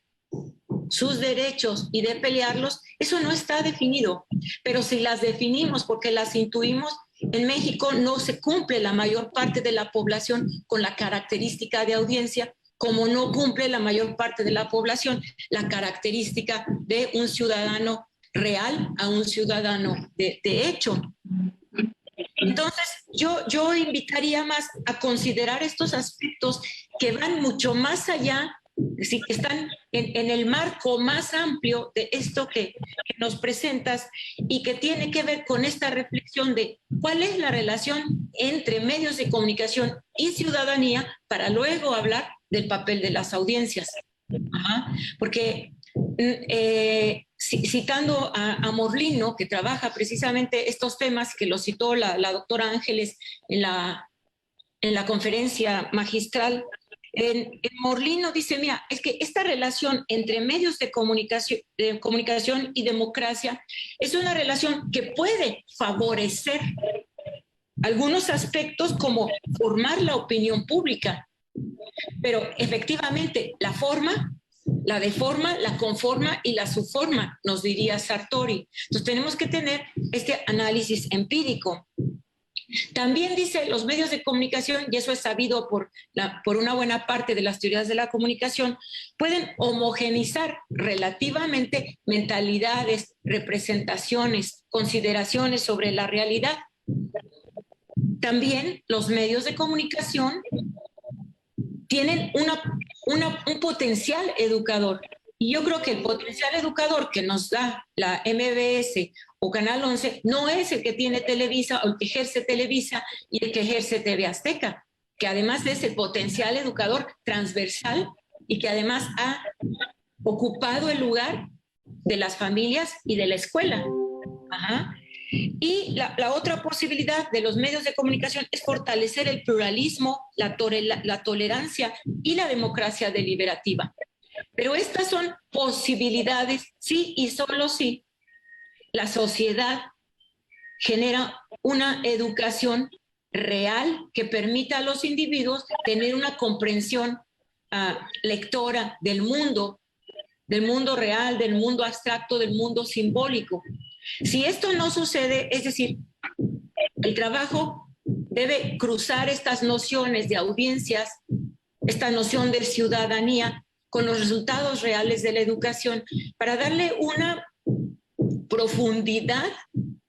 sus derechos y de pelearlos, eso no está definido. Pero si las definimos porque las intuimos, en México no se cumple la mayor parte de la población con la característica de audiencia, como no cumple la mayor parte de la población la característica de un ciudadano real a un ciudadano de hecho. Entonces, yo invitaría más a considerar estos aspectos que van mucho más allá, que están en el marco más amplio de esto que nos presentas y que tiene que ver con esta reflexión de cuál es la relación entre medios de comunicación y ciudadanía para luego hablar del papel de las audiencias. Ajá. Porque citando a Morlino, que trabaja precisamente estos temas, que lo citó la doctora Ángeles en la conferencia magistral, en Morlino dice, mira, es que esta relación entre medios de comunicación y democracia es una relación que puede favorecer algunos aspectos como formar la opinión pública, pero efectivamente la forma, la deforma, la conforma y la subforma, nos diría Sartori. Entonces tenemos que tener este análisis empírico. También dice los medios de comunicación, y eso es sabido por una buena parte de las teorías de la comunicación, pueden homogenizar relativamente mentalidades, representaciones, consideraciones sobre la realidad. También los medios de comunicación tienen un potencial educador. Y yo creo que el potencial educador que nos da la MBS o Canal 11 no es el que tiene Televisa o el que ejerce Televisa y el que ejerce TV Azteca, que además es el potencial educador transversal y que además ha ocupado el lugar de las familias y de la escuela. Ajá. Y la otra posibilidad de los medios de comunicación es fortalecer el pluralismo, la tolerancia y la democracia deliberativa. Pero estas son posibilidades, sí y solo si la sociedad genera una educación real que permita a los individuos tener una comprensión lectora del mundo real, del mundo abstracto, del mundo simbólico. Si esto no sucede, es decir, el trabajo debe cruzar estas nociones de audiencias, esta noción de ciudadanía, con los resultados reales de la educación, para darle una profundidad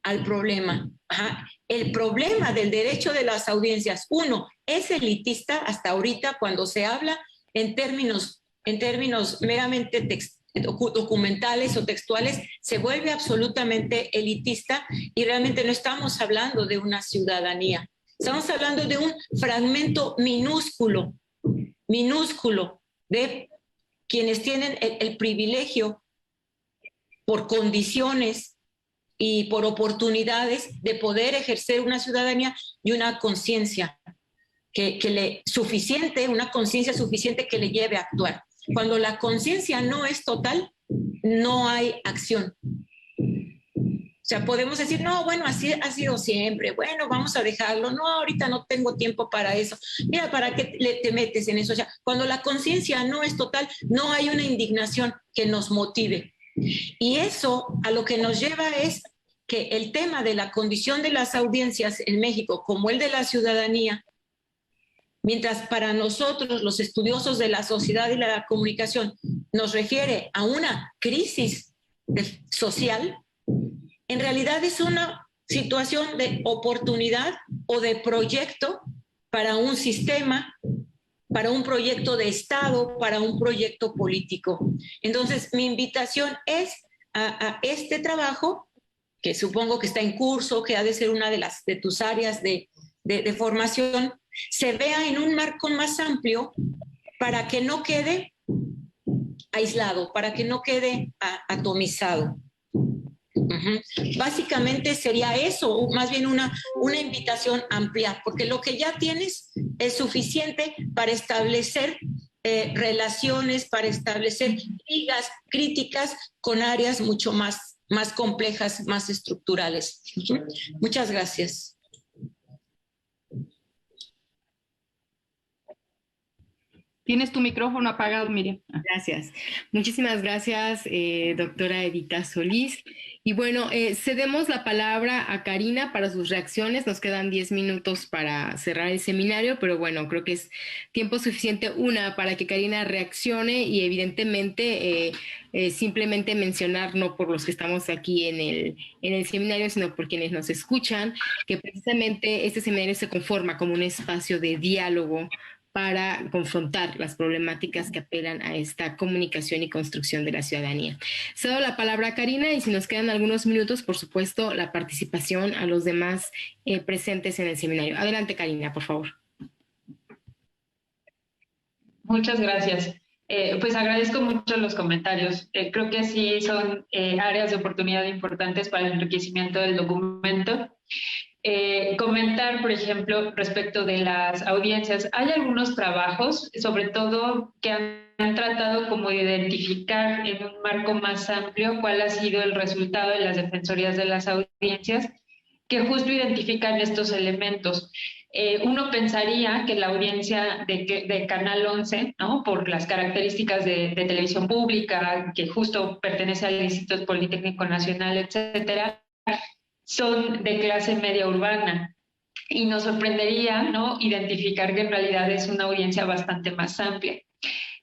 al problema. Ajá. El problema del derecho de las audiencias, uno, es elitista hasta ahorita cuando se habla en términos meramente documentales o textuales, se vuelve absolutamente elitista y realmente no estamos hablando de una ciudadanía. Estamos hablando de un fragmento minúsculo de quienes tienen el privilegio por condiciones y por oportunidades de poder ejercer una ciudadanía y una conciencia suficiente, una conciencia suficiente que le lleve a actuar. Cuando la conciencia no es total, no hay acción. O sea, podemos decir, no, bueno, así ha sido siempre, bueno, vamos a dejarlo, no, ahorita no tengo tiempo para eso, mira, ¿para qué te metes en eso? O sea, cuando la conciencia no es total, no hay una indignación que nos motive. Y eso a lo que nos lleva es que el tema de la condición de las audiencias en México, como el de la ciudadanía, mientras para nosotros, los estudiosos de la sociedad y la comunicación, nos refiere a una crisis social, en realidad es una situación de oportunidad o de proyecto para un sistema, para un proyecto de Estado, para un proyecto político. Entonces, mi invitación es a este trabajo, que supongo que está en curso, que ha de ser una de tus áreas de formación, se vea en un marco más amplio para que no quede aislado, para que no quede atomizado. Básicamente sería eso, más bien una invitación amplia, porque lo que ya tienes es suficiente para establecer relaciones, para establecer ligas críticas con áreas mucho más complejas, más estructurales. Muchas gracias. Tienes tu micrófono apagado, Miriam. Gracias. Muchísimas gracias, doctora Edita Solís. Y bueno, cedemos la palabra a Karina para sus reacciones. Nos quedan 10 minutos para cerrar el seminario, pero bueno, creo que es tiempo suficiente, para que Karina reaccione y evidentemente simplemente mencionar, no por los que estamos aquí en el seminario, sino por quienes nos escuchan, que precisamente este seminario se conforma como un espacio de diálogo para confrontar las problemáticas que apelan a esta comunicación y construcción de la ciudadanía. Cedo la palabra a Karina y si nos quedan algunos minutos, por supuesto, la participación a los demás presentes en el seminario. Adelante, Karina, por favor. Muchas gracias. Pues agradezco mucho los comentarios. Creo que sí son áreas de oportunidad importantes para el enriquecimiento del documento. Comentar, por ejemplo, respecto de las audiencias, hay algunos trabajos, sobre todo que han tratado como de identificar en un marco más amplio cuál ha sido el resultado de las defensorías de las audiencias, que justo identifican estos elementos. Uno pensaría que la audiencia de Canal 11, ¿no?, por las características de televisión pública, que justo pertenece al Instituto Politécnico Nacional, etcétera, son de clase media urbana. y nos sorprendería, ¿no?, identificar que en realidad es una audiencia bastante más amplia.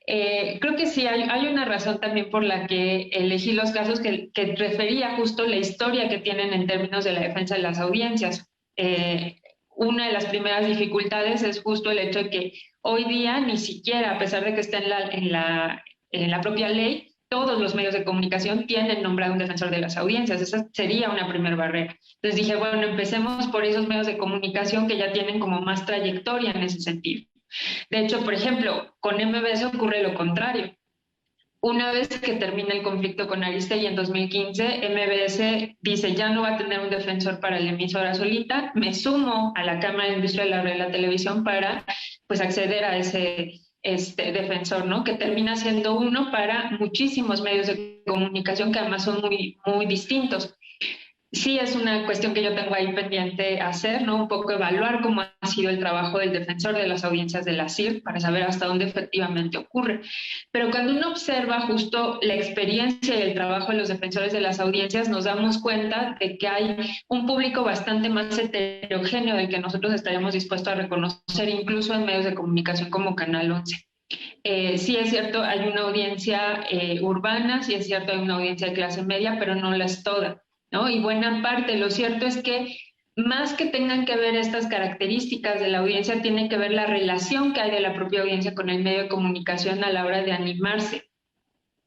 Creo que sí, hay una razón también por la que elegí los casos que refería justo la historia que tienen en términos de la defensa de las audiencias. Una de las primeras dificultades es justo el hecho de que hoy día ni siquiera, a pesar de que está en la propia ley, todos los medios de comunicación tienen nombrado un defensor de las audiencias. Esa sería una primera barrera. Entonces dije, bueno, empecemos por esos medios de comunicación que ya tienen como más trayectoria en ese sentido. De hecho, por ejemplo, con MBS ocurre lo contrario. Una vez que termina el conflicto con Aristegui en 2015, MBS dice, ya no va a tener un defensor para la emisora solita, me sumo a la Cámara de Industria de la Televisión para pues, acceder a ese defensor, ¿no? Que termina siendo uno para muchísimos medios de comunicación que además son muy, muy distintos. Sí, es una cuestión que yo tengo ahí pendiente hacer, ¿no? Un poco evaluar cómo ha sido el trabajo del defensor de las audiencias de la CIR para saber hasta dónde efectivamente ocurre. Pero cuando uno observa justo la experiencia y el trabajo de los defensores de las audiencias, nos damos cuenta de que hay un público bastante más heterogéneo del que nosotros estaríamos dispuestos a reconocer, incluso en medios de comunicación como Canal 11. Sí es cierto, hay una audiencia urbana, sí es cierto, hay una audiencia de clase media, pero no la es toda, ¿no? Y buena parte, lo cierto es que más que tengan que ver estas características de la audiencia, tiene que ver la relación que hay de la propia audiencia con el medio de comunicación a la hora de animarse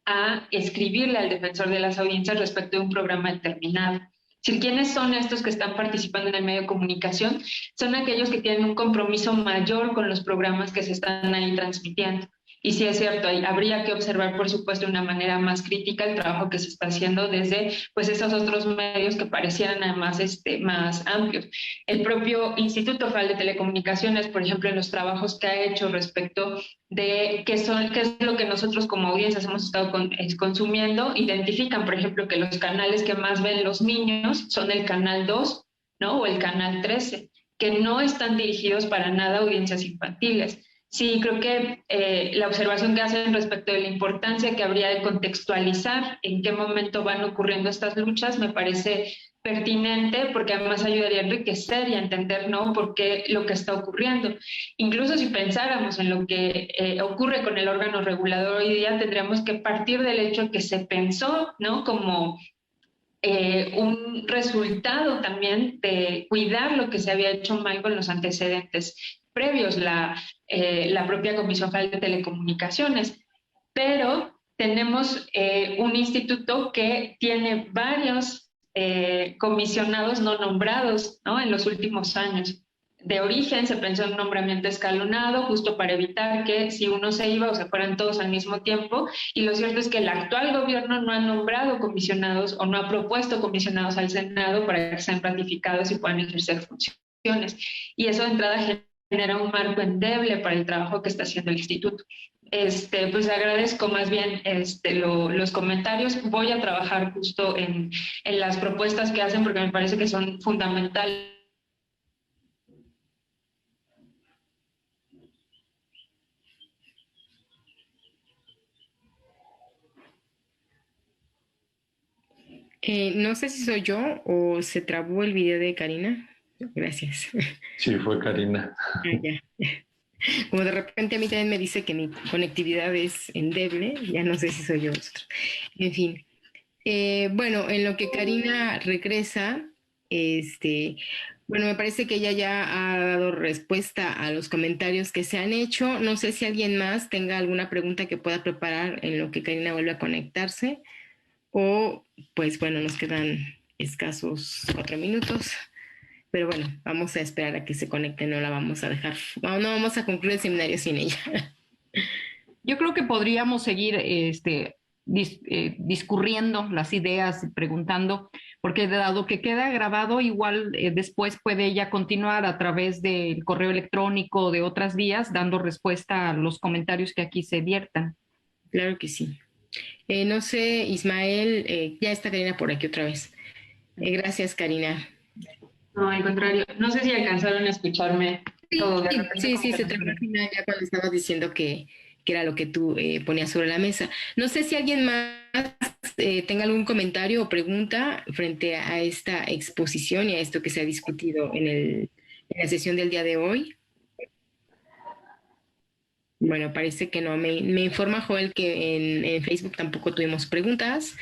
a escribirle al defensor de las audiencias respecto de un programa determinado. Si ¿quiénes son estos que están participando en el medio de comunicación? Son aquellos que tienen un compromiso mayor con los programas que se están ahí transmitiendo. Y sí es cierto, habría que observar, por supuesto, de una manera más crítica el trabajo que se está haciendo desde pues, esos otros medios que parecieran además más amplios. El propio Instituto Federal de Telecomunicaciones, por ejemplo, en los trabajos que ha hecho respecto de qué es lo que nosotros como audiencias hemos estado consumiendo, identifican, por ejemplo, que los canales que más ven los niños son el Canal 2, ¿no? O el Canal 13, que no están dirigidos para nada a audiencias infantiles. Sí, creo que la observación que hacen respecto de la importancia que habría de contextualizar en qué momento van ocurriendo estas luchas me parece pertinente porque además ayudaría a enriquecer y a entender, ¿no?, por qué lo que está ocurriendo. Incluso si pensáramos en lo que ocurre con el órgano regulador hoy día, tendríamos que partir del hecho que se pensó, ¿no?, como un resultado también de cuidar lo que se había hecho mal con los antecedentes previos, la propia Comisión Federal de Telecomunicaciones. Pero tenemos un instituto que tiene varios comisionados no nombrados, ¿no?, en los últimos años. De origen se pensó en un nombramiento escalonado, justo para evitar que si uno se iba o se fueran todos al mismo tiempo, y lo cierto es que el actual gobierno no ha nombrado comisionados o no ha propuesto comisionados al Senado para que sean ratificados y puedan ejercer funciones. Y eso de entrada genera un marco endeble para el trabajo que está haciendo el instituto. Pues agradezco más bien los comentarios. Voy a trabajar justo en las propuestas que hacen porque me parece que son fundamentales. No sé si soy yo o se trabó el video de Karina. Gracias. Sí, fue Karina. Ya. Como de repente a mí también me dice que mi conectividad es endeble, ya no sé si soy yo o otro. En fin. Bueno, en lo que Karina regresa, bueno, me parece que ella ya ha dado respuesta a los comentarios que se han hecho. No sé si alguien más tenga alguna pregunta que pueda preparar en lo que Karina vuelve a conectarse. O, pues bueno, nos quedan escasos 4 minutos. Pero bueno, vamos a esperar a que se conecte, no la vamos a dejar, no vamos a concluir el seminario sin ella. Yo creo que podríamos seguir discurriendo las ideas, preguntando, porque dado que queda grabado, igual después puede ella continuar a través del correo electrónico o de otras vías, dando respuesta a los comentarios que aquí se viertan. Claro que sí. No sé, Ismael, ya está Karina por aquí otra vez. Gracias, Karina. No, al contrario. No sé si alcanzaron a escucharme todo. Sí, se trabó al final ya cuando estabas diciendo que era lo que tú ponías sobre la mesa. No sé si alguien más tenga algún comentario o pregunta frente a esta exposición y a esto que se ha discutido en en la sesión del día de hoy? Bueno, parece que no. Me informa Joel que en Facebook tampoco tuvimos preguntas.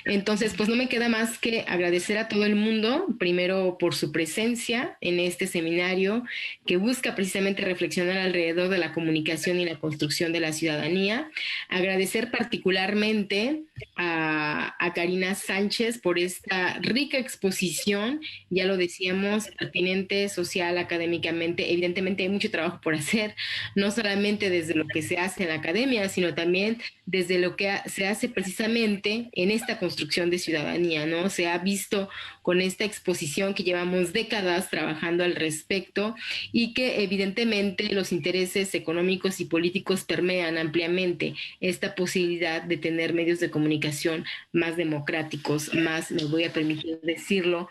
Entonces, pues no me queda más que agradecer a todo el mundo, primero por su presencia en este seminario que busca precisamente reflexionar alrededor de la comunicación y la construcción de la ciudadanía. Agradecer particularmente a Karina Sánchez por esta rica exposición, ya lo decíamos, pertinente, social, académicamente. Evidentemente hay mucho trabajo por hacer, no solamente desde lo que se hace en la academia, sino también desde lo que se hace precisamente en esta construcción de ciudadanía, ¿no? Se ha visto con esta exposición que llevamos décadas trabajando al respecto y que evidentemente los intereses económicos y políticos permean ampliamente esta posibilidad de tener medios de comunicación más democráticos, más, me voy a permitir decirlo,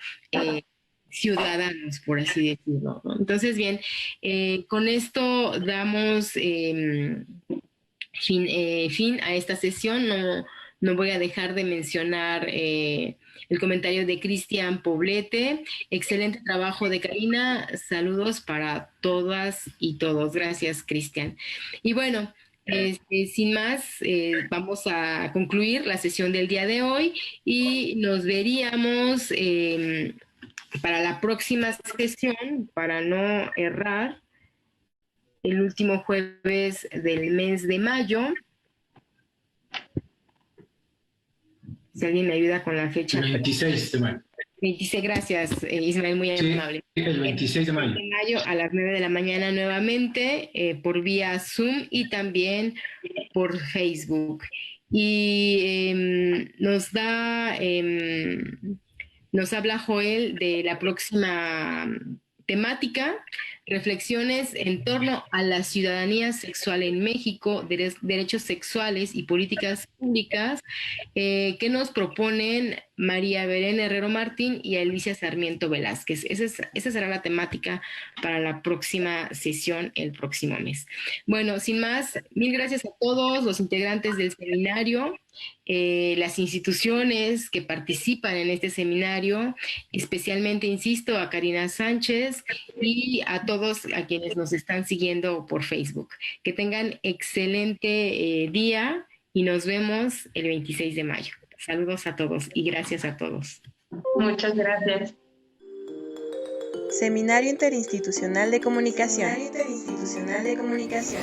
ciudadanos, por así decirlo, ¿no? Entonces, bien, con esto damos fin a esta sesión. No voy a dejar de mencionar el comentario de Cristian Poblete. Excelente trabajo de Karina. Saludos para todas y todos. Gracias, Cristian. Y bueno, sin más, vamos a concluir la sesión del día de hoy y nos veríamos para la próxima sesión, para no errar, el último jueves del mes de mayo. Si alguien me ayuda con la fecha. El 26 de mayo. 26, gracias, Ismael, muy amable. Sí, el 26 de mayo. De mayo a las 9 de la mañana nuevamente, por vía Zoom y también por Facebook. Y nos habla Joel de la próxima temática, reflexiones en torno a la ciudadanía sexual en México, derechos sexuales y políticas públicas, que nos proponen María Belén Herrero Martín y Alicia Sarmiento Velázquez. Esa será la temática para la próxima sesión el próximo mes. Bueno, sin más, mil gracias a todos los integrantes del seminario, las instituciones que participan en este seminario, especialmente, insisto, a Karina Sánchez y a todos a quienes nos están siguiendo por Facebook. Que tengan excelente día y nos vemos el 26 de mayo. Saludos a todos y gracias a todos. Muchas gracias. Seminario Interinstitucional de Comunicación. Seminario Interinstitucional de Comunicación.